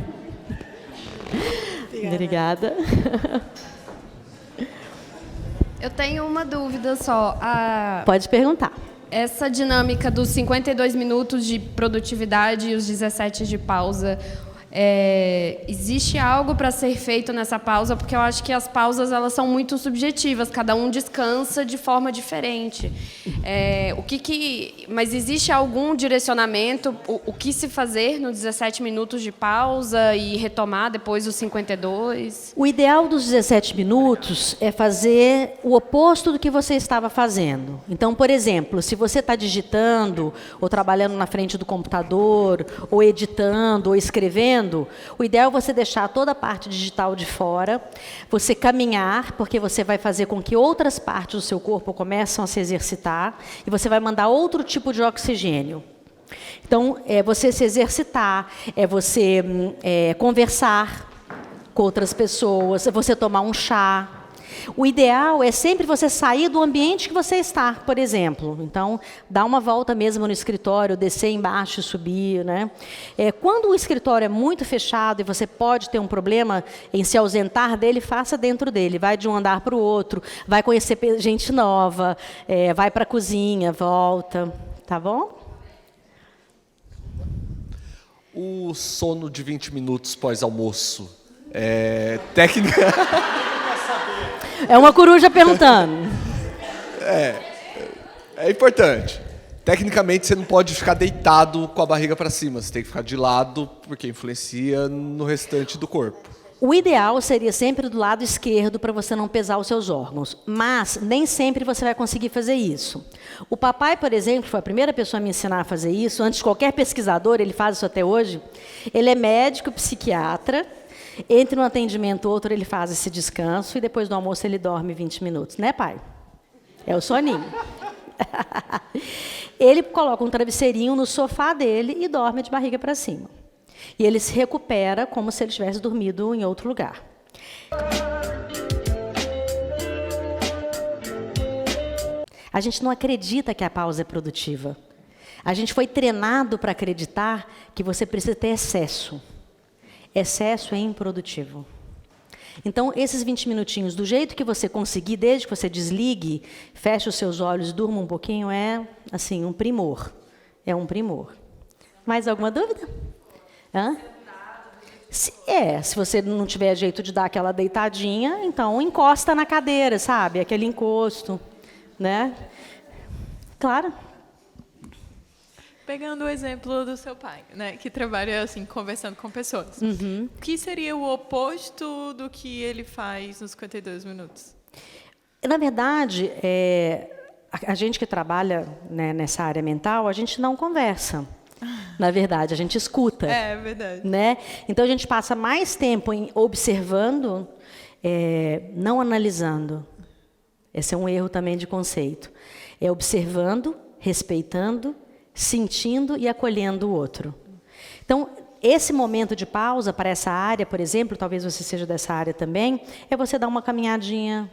Obrigada. Eu tenho uma dúvida só. Pode perguntar. Essa dinâmica dos 52 minutos de produtividade e os 17 de pausa, existe algo para ser feito nessa pausa? Porque eu acho que as pausas elas são muito subjetivas, cada um descansa de forma diferente. Mas existe algum direcionamento, o que se fazer nos 17 minutos de pausa e retomar depois os 52? O ideal dos 17 minutos é fazer o oposto do que você estava fazendo. Então, por exemplo, se você está digitando, ou trabalhando na frente do computador, ou editando, ou escrevendo, o ideal é você deixar toda a parte digital de fora, você caminhar, porque você vai fazer com que outras partes do seu corpo comecem a se exercitar, e você vai mandar outro tipo de oxigênio. Então, é você se exercitar, é você conversar com outras pessoas, é você tomar um chá. O ideal é sempre você sair do ambiente que você está, por exemplo. Então, dar uma volta mesmo no escritório, descer embaixo e subir, né? Quando o escritório é muito fechado e você pode ter um problema em se ausentar dele, faça dentro dele. Vai de um andar para o outro, vai conhecer gente nova, vai para a cozinha, volta. Tá bom? O sono de 20 minutos pós-almoço técnica... É uma coruja perguntando. É importante. Tecnicamente, você não pode ficar deitado com a barriga para cima. Você tem que ficar de lado, porque influencia no restante do corpo. O ideal seria sempre do lado esquerdo, para você não pesar os seus órgãos. Mas nem sempre você vai conseguir fazer isso. O papai, por exemplo, foi a primeira pessoa a me ensinar a fazer isso. Antes de qualquer pesquisador, ele faz isso até hoje. Ele é médico, psiquiatra. Entre um atendimento e outro, ele faz esse descanso e depois do almoço ele dorme 20 minutos. Né, pai? É o soninho. Ele coloca um travesseirinho no sofá dele e dorme de barriga para cima. E ele se recupera como se ele tivesse dormido em outro lugar. A gente não acredita que a pausa é produtiva. A gente foi treinado para acreditar que você precisa ter excesso. Excesso é improdutivo. Então, esses 20 minutinhos, do jeito que você conseguir, desde que você desligue, feche os seus olhos, durma um pouquinho, é assim, um primor. É um primor. Mais alguma dúvida? Hã? Se você não tiver jeito de dar aquela deitadinha, então encosta na cadeira, sabe? Aquele encosto, né? Claro. Pegando o exemplo do seu pai, né, que trabalha assim, conversando com pessoas. O que seria o oposto do que ele faz nos 52 minutos? Na verdade, a gente que trabalha, né, nessa área mental, a gente não conversa. Na verdade, a gente escuta. É verdade. Né? Então, a gente passa mais tempo observando, não analisando. Esse é um erro também de conceito. É observando, respeitando, sentindo e acolhendo o outro. Então, esse momento de pausa para essa área, por exemplo, talvez você seja dessa área também, é você dar uma caminhadinha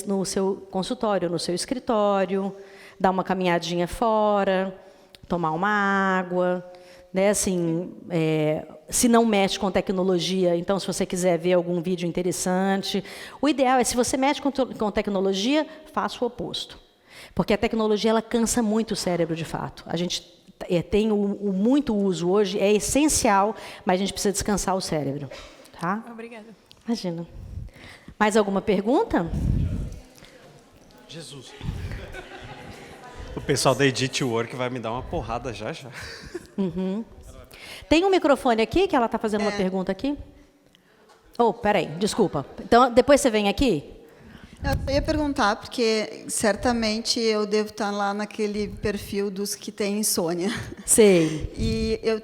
no seu consultório, no seu escritório, dar uma caminhadinha fora, tomar uma água, né? Assim, se não mexe com tecnologia, então, se você quiser ver algum vídeo interessante, o ideal é, se você mexe com tecnologia, faça o oposto. Porque a tecnologia, ela cansa muito o cérebro, de fato. A gente tem o muito uso hoje, é essencial, mas a gente precisa descansar o cérebro. Tá? Obrigada. Imagina. Mais alguma pergunta? Jesus. O pessoal da Edit Work vai me dar uma porrada já. Tem um microfone aqui, que ela está fazendo uma pergunta aqui? Oh, peraí, desculpa. Então, depois você vem aqui? Eu ia perguntar, porque certamente eu devo estar lá naquele perfil dos que têm insônia. Sei. E eu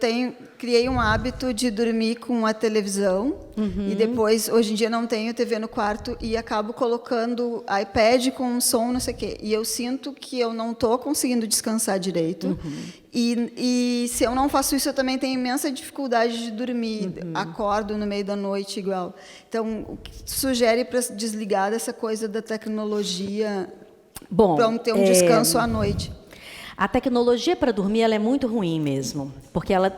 criei um hábito de dormir com a televisão, e depois, hoje em dia, não tenho TV no quarto, e acabo colocando iPad com um som, não sei o quê. E eu sinto que eu não estou conseguindo descansar direito. E se eu não faço isso, eu também tenho imensa dificuldade de dormir. Acordo no meio da noite igual. Então, o que sugere para desligar dessa coisa da tecnologia, para ter um descanso à noite? A tecnologia para dormir, ela é muito ruim mesmo, porque ela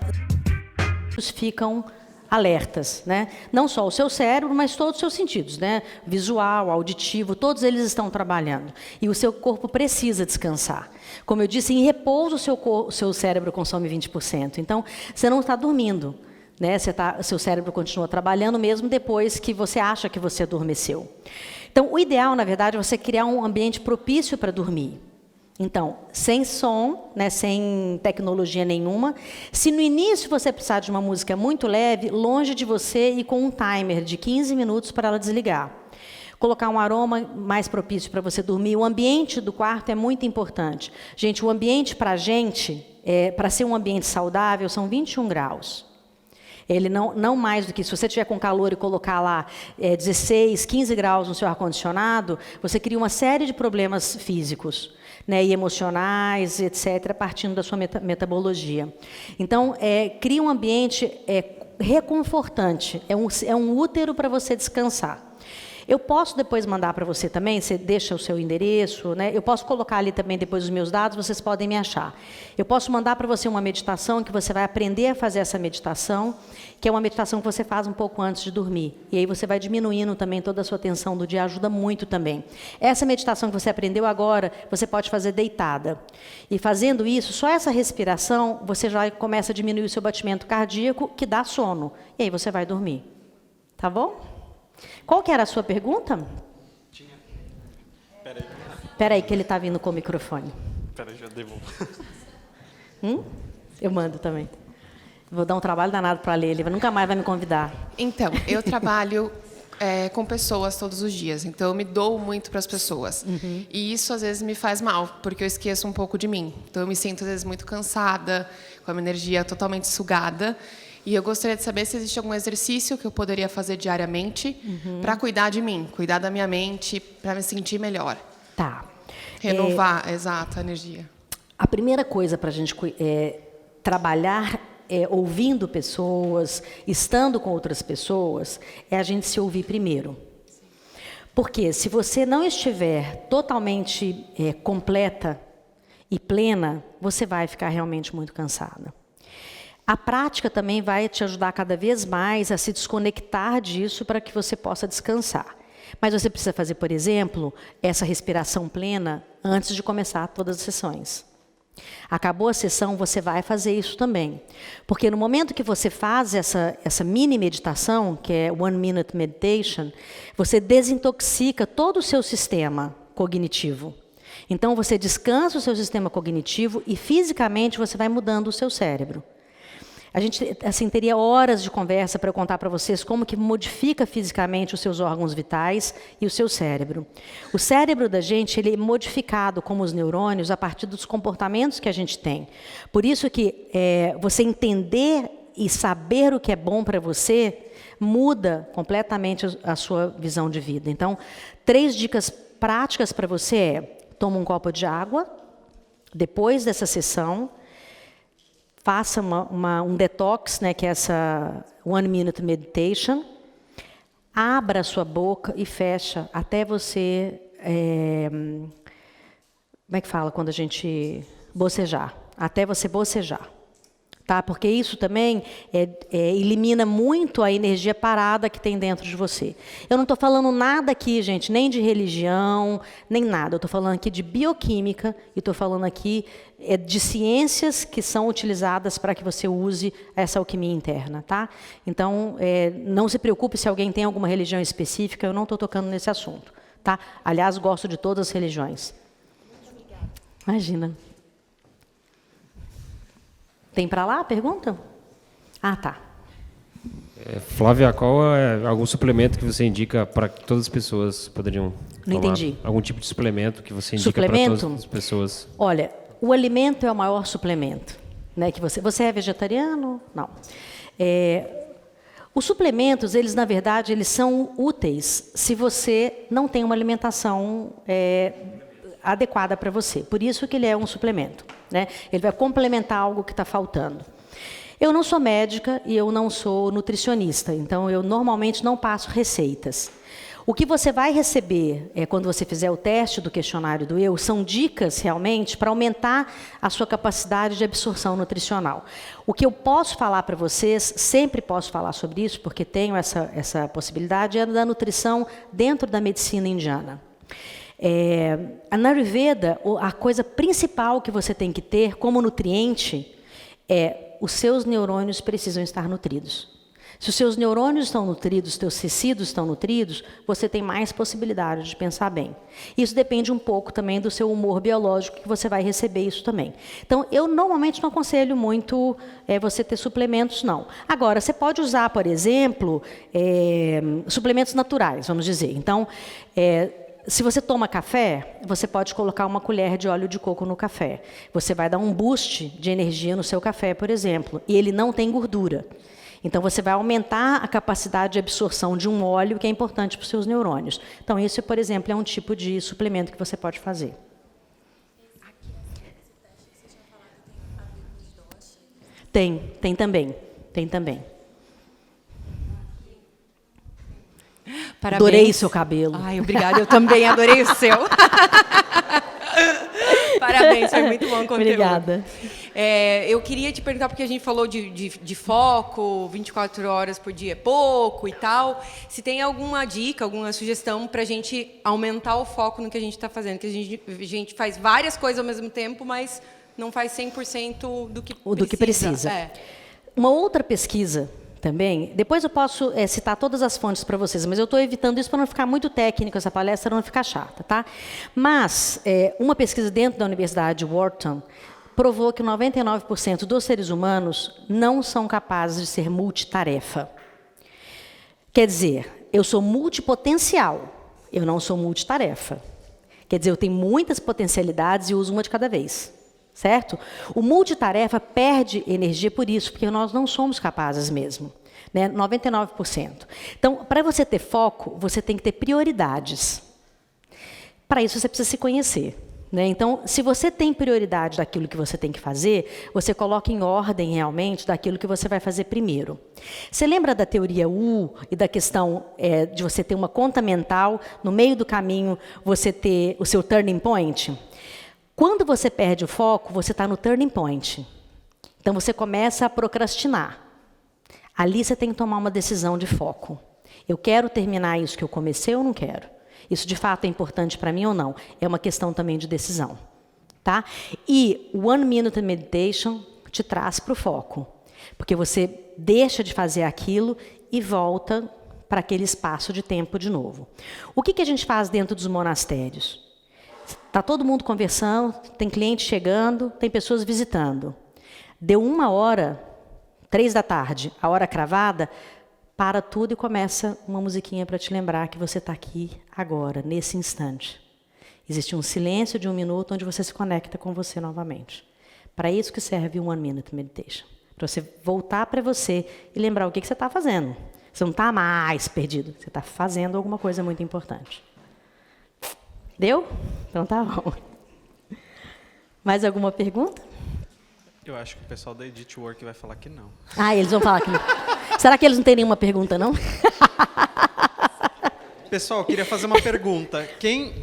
ficam alertas, né? Não só o seu cérebro, mas todos os seus sentidos, né? Visual, auditivo, todos eles estão trabalhando. E o seu corpo precisa descansar. Como eu disse, em repouso o seu cérebro consome 20%. Então, você não está dormindo, né? Seu cérebro continua trabalhando mesmo depois que você acha que você adormeceu. Então, o ideal, na verdade, é você criar um ambiente propício para dormir. Então, sem som, né, sem tecnologia nenhuma. Se no início você precisar de uma música muito leve, longe de você e com um timer de 15 minutos para ela desligar. Colocar um aroma mais propício para você dormir. O ambiente do quarto é muito importante. Gente, o ambiente para a gente, para ser um ambiente saudável, são 21 graus. Ele não mais do que isso. Se você estiver com calor e colocar lá 16, 15 graus no seu ar-condicionado, você cria uma série de problemas físicos, né, e emocionais, etc., partindo da sua metabologia. Então, cria um ambiente reconfortante, é um útero para você descansar. Eu posso depois mandar para você também, você deixa o seu endereço, né? Eu posso colocar ali também depois os meus dados, vocês podem me achar. Eu posso mandar para você uma meditação que você vai aprender a fazer essa meditação, que é uma meditação que você faz um pouco antes de dormir. E aí você vai diminuindo também toda a sua tensão do dia, ajuda muito também. Essa meditação que você aprendeu agora, você pode fazer deitada. E fazendo isso, só essa respiração, você já começa a diminuir o seu batimento cardíaco, que dá sono. E aí você vai dormir. Tá bom? Qual que era a sua pergunta? Tinha. Peraí, que ele está vindo com o microfone. Peraí, já devolvo. Eu mando também. Vou dar um trabalho danado para ler, ele nunca mais vai me convidar. Então, eu trabalho com pessoas todos os dias, então eu me dou muito para as pessoas. E isso, às vezes, me faz mal, porque eu esqueço um pouco de mim. Então, eu me sinto, às vezes, muito cansada, com a minha energia totalmente sugada. E eu gostaria de saber se existe algum exercício que eu poderia fazer diariamente para cuidar de mim, cuidar da minha mente, para me sentir melhor. Tá. Renovar, exato, a energia. A primeira coisa para a gente trabalhar ouvindo pessoas, estando com outras pessoas, é a gente se ouvir primeiro. Porque se você não estiver totalmente completa e plena, você vai ficar realmente muito cansada. A prática também vai te ajudar cada vez mais a se desconectar disso para que você possa descansar. Mas você precisa fazer, por exemplo, essa respiração plena antes de começar todas as sessões. Acabou a sessão, você vai fazer isso também. Porque no momento que você faz essa mini meditação, que é One Minute Meditation, você desintoxica todo o seu sistema cognitivo. Então, você descansa o seu sistema cognitivo e, fisicamente, você vai mudando o seu cérebro. A gente assim, teria horas de conversa para eu contar para vocês como que modifica fisicamente os seus órgãos vitais e o seu cérebro. O cérebro da gente ele é modificado, como os neurônios, a partir dos comportamentos que a gente tem. Por isso que você entender e saber o que é bom para você muda completamente a sua visão de vida. Então, 3 dicas práticas para você é: toma um copo de água, depois dessa sessão, faça um detox, né, que é essa One Minute Meditation, abra a sua boca e fecha até você, como é que fala quando a gente bocejar? Até você bocejar. Tá? Porque isso também elimina muito a energia parada que tem dentro de você. Eu não estou falando nada aqui, gente, nem de religião, nem nada. Eu estou falando aqui de bioquímica e estou falando aqui de ciências que são utilizadas para que você use essa alquimia interna. Tá? Então, não se preocupe se alguém tem alguma religião específica, eu não estou tocando nesse assunto. Tá? Aliás, gosto de todas as religiões. Imagina. Tem para lá a pergunta? Ah, tá. Flávia, qual é algum suplemento que você indica para que todas as pessoas poderiam tomar? Não entendi. Algum tipo de suplemento que você indica para todas as pessoas? Olha, o alimento é o maior suplemento. Né, que você é vegetariano? Não. Os suplementos, eles na verdade, eles são úteis se você não tem uma alimentação adequada para você. Por isso que ele é um suplemento. Né? Ele vai complementar algo que está faltando. Eu não sou médica e eu não sou nutricionista, então eu normalmente não passo receitas. O que você vai receber quando você fizer o teste do questionário do eu são dicas realmente para aumentar a sua capacidade de absorção nutricional. O que eu posso falar para vocês, sempre posso falar sobre isso, porque tenho essa possibilidade, é da nutrição dentro da medicina indiana. Na Ayurveda, a coisa principal que você tem que ter como nutriente os seus neurônios precisam estar nutridos. Se os seus neurônios estão nutridos, os seus tecidos estão nutridos, você tem mais possibilidade de pensar bem. Isso depende um pouco também do seu humor biológico, que você vai receber isso também. Então, eu normalmente não aconselho muito você ter suplementos, não. Agora, você pode usar, por exemplo, suplementos naturais, vamos dizer. Então, se você toma café, você pode colocar uma colher de óleo de coco no café. Você vai dar um boost de energia no seu café, por exemplo, e ele não tem gordura. Então, você vai aumentar a capacidade de absorção de um óleo que é importante para os seus neurônios. Então, esse, por exemplo, é um tipo de suplemento que você pode fazer. Tem também. Tem também. Parabéns. Adorei seu cabelo. Ai, obrigada. Eu também adorei o seu. Parabéns, foi muito bom o conteúdo. Obrigada. Eu queria te perguntar, porque a gente falou de foco, 24 horas por dia é pouco e tal. Se tem alguma dica, alguma sugestão para a gente aumentar o foco no que a gente está fazendo? Que a gente faz várias coisas ao mesmo tempo, mas não faz 100% do que precisa. Do que precisa. Uma outra pesquisa também, depois eu posso citar todas as fontes para vocês, mas eu estou evitando isso para não ficar muito técnico, essa palestra não ficar chata, tá? Mas uma pesquisa dentro da Universidade de Wharton provou que 99% dos seres humanos não são capazes de ser multitarefa. Quer dizer, eu sou multipotencial, eu não sou multitarefa. Quer dizer, eu tenho muitas potencialidades e uso uma de cada vez. Certo? O multitarefa perde energia por isso, porque nós não somos capazes mesmo. Né? 99%. Então, para você ter foco, você tem que ter prioridades. Para isso, você precisa se conhecer. Né? Então, se você tem prioridade daquilo que você tem que fazer, você coloca em ordem realmente daquilo que você vai fazer primeiro. Você lembra da teoria U e da questão de você ter uma conta mental, no meio do caminho você ter o seu turning point? Quando você perde o foco, você está no turning point. Então, você começa a procrastinar. Ali você tem que tomar uma decisão de foco. Eu quero terminar isso que eu comecei ou não quero? Isso, de fato, é importante para mim ou não? É uma questão também de decisão. Tá? E o One Minute Meditation te traz para o foco, porque você deixa de fazer aquilo e volta para aquele espaço de tempo de novo. O que a gente faz dentro dos monastérios? Está todo mundo conversando, tem cliente chegando, tem pessoas visitando. Deu 1h, 3 da tarde, a hora cravada, para tudo e começa uma musiquinha para te lembrar que você está aqui agora, nesse instante. Existe um silêncio de 1 minuto onde você se conecta com você novamente. Para isso que serve o One Minute Meditation. Para você voltar para você e lembrar o que você está fazendo. Você não está mais perdido, você está fazendo alguma coisa muito importante. Deu? Então tá bom. Mais alguma pergunta? Eu acho que o pessoal da Edit Work vai falar que não. Ah, eles vão falar que não. Será que eles não têm nenhuma pergunta, não? Pessoal, eu queria fazer uma pergunta.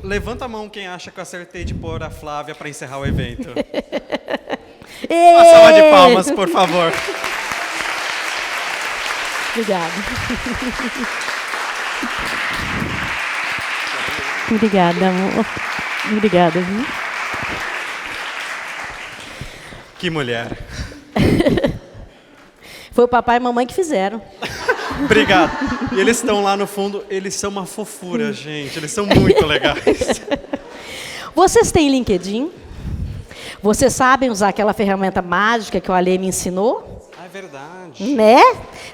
Levanta a mão quem acha que eu acertei de pôr a Flávia para encerrar o evento. Uma salva de palmas, por favor. Obrigada. Obrigada, amor. Obrigada, viu? Que mulher. Foi o papai e a mamãe que fizeram. Obrigado. E eles estão lá no fundo, eles são uma fofura, gente. Eles são muito legais. Vocês têm LinkedIn? Vocês sabem usar aquela ferramenta mágica que o Ale me ensinou? Ah, é verdade. Né?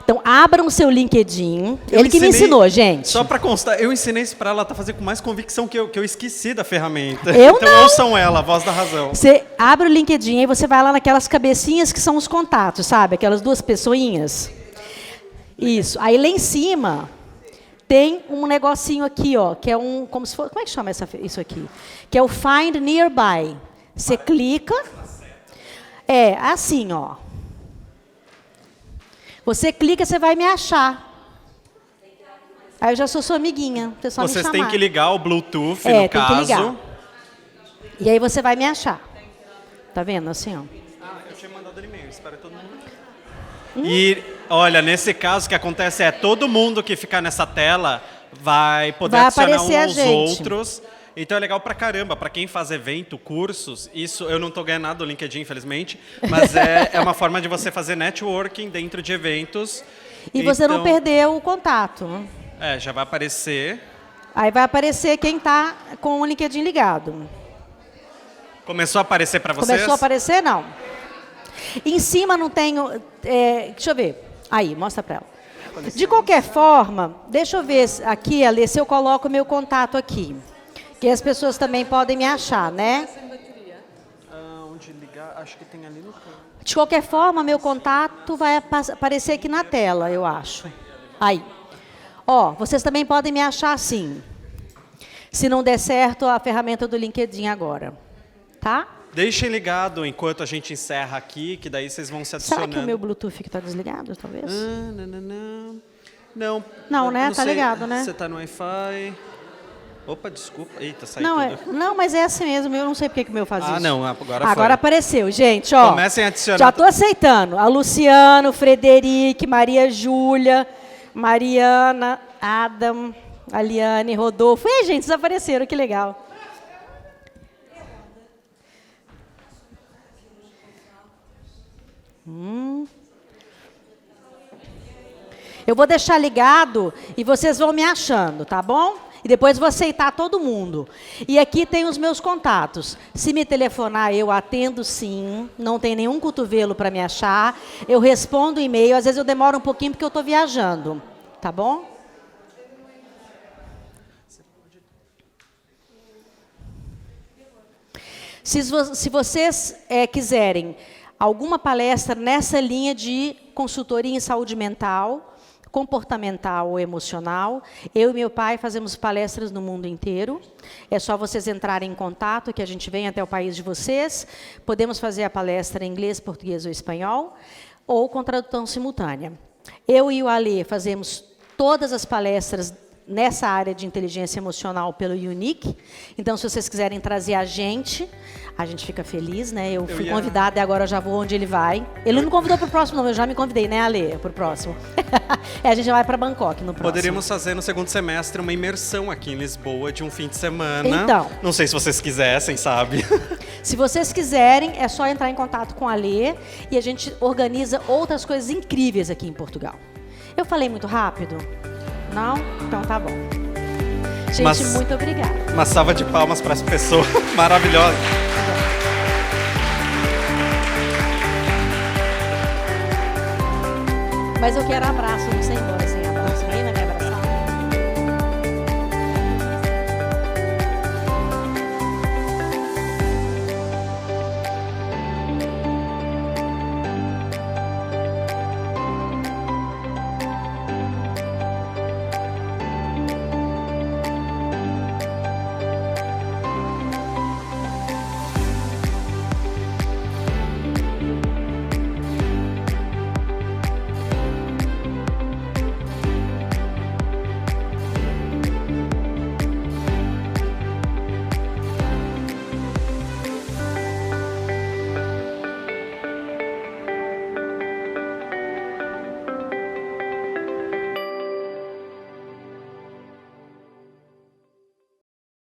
Então, abram o seu LinkedIn. Ele que me ensinou, gente. Só para constar, eu ensinei isso para ela fazer com mais convicção que eu esqueci da ferramenta. Eu então, não. ouçam ela, a voz da razão. Você abre o LinkedIn e você vai lá naquelas cabecinhas que são os contatos, sabe? Aquelas 2 pessoinhas. Isso. Aí, lá em cima, tem um negocinho aqui, ó, que é um... Como é que chama isso aqui? Que é o Find Nearby. Você clica. É, assim, ó. Você clica, você vai me achar. Aí eu já sou sua amiguinha. Vocês têm que ligar o Bluetooth, no tem caso. Que ligar. E aí você vai me achar. Tá vendo? Assim, ó. Ah, eu tinha mandado e-mail. Espera todo mundo. E, olha, nesse caso, o que acontece é todo mundo que ficar nessa tela vai poder adicionar uns aos outros. Então é legal pra caramba, pra quem faz evento, cursos, isso eu não tô ganhando nada do LinkedIn, infelizmente, mas é uma forma de você fazer networking dentro de eventos. E você não perdeu o contato. É, já vai aparecer. Aí vai aparecer quem tá com o LinkedIn ligado. Começou a aparecer pra vocês? Começou a aparecer, não. Em cima não tenho... deixa eu ver. Aí, mostra pra ela. De qualquer forma, deixa eu ver aqui, Ale, se eu coloco o meu contato aqui. Que as pessoas também podem me achar, né? Onde ligar? Acho que tem ali no canto. De qualquer forma, meu contato vai aparecer aqui na tela, eu acho. Aí. Ó, vocês também podem me achar assim. Se não der certo, a ferramenta do LinkedIn agora. Tá? Deixem ligado enquanto a gente encerra aqui, que daí vocês vão se adicionando. Será que o meu Bluetooth está desligado, talvez? Não. Não, né? Não tá sei. ligado, né? Você tá no Wi-Fi. Opa, desculpa. Eita, saiu tudo. Não, mas é assim mesmo. Eu não sei porque que o meu faz isso. Não, agora foi. Agora apareceu. Gente, ó. Comecem a adicionar. Já estou aceitando. A Luciano, Frederic, Maria Júlia, Mariana, Adam, Aliane, Rodolfo. E, gente, vocês apareceram. Que legal. Eu vou deixar ligado e vocês vão me achando, tá bom? E depois vou aceitar todo mundo. E aqui tem os meus contatos. Se me telefonar, eu atendo sim. Não tem nenhum cotovelo para me achar. Eu respondo e-mail. Às vezes eu demoro um pouquinho porque eu estou viajando. Tá bom? Se vocês quiserem alguma palestra nessa linha de consultoria em saúde mental, comportamental ou emocional, eu e meu pai fazemos palestras no mundo inteiro. É só vocês entrarem em contato, que a gente vem até o país de vocês. Podemos fazer a palestra em inglês, português ou espanhol, ou com tradução simultânea. Eu e o Ale fazemos todas as palestras nessa área de inteligência emocional pelo Unique. Então, se vocês quiserem trazer a gente fica feliz, né? Eu fui convidada e agora eu já vou onde ele vai. Ele não me convidou para o próximo, não. Eu já me convidei, né, Ale? Para o próximo. A gente já vai para Bangkok no próximo. Poderíamos fazer no segundo semestre uma imersão aqui em Lisboa de um fim de semana. Então. Não sei se vocês quisessem, sabe? Se vocês quiserem, é só entrar em contato com a Ale e a gente organiza outras coisas incríveis aqui em Portugal. Eu falei muito rápido? Não? Então tá bom. Gente, muito obrigada. Uma salva de palmas para essa pessoa maravilhosa. Mas eu quero abraço.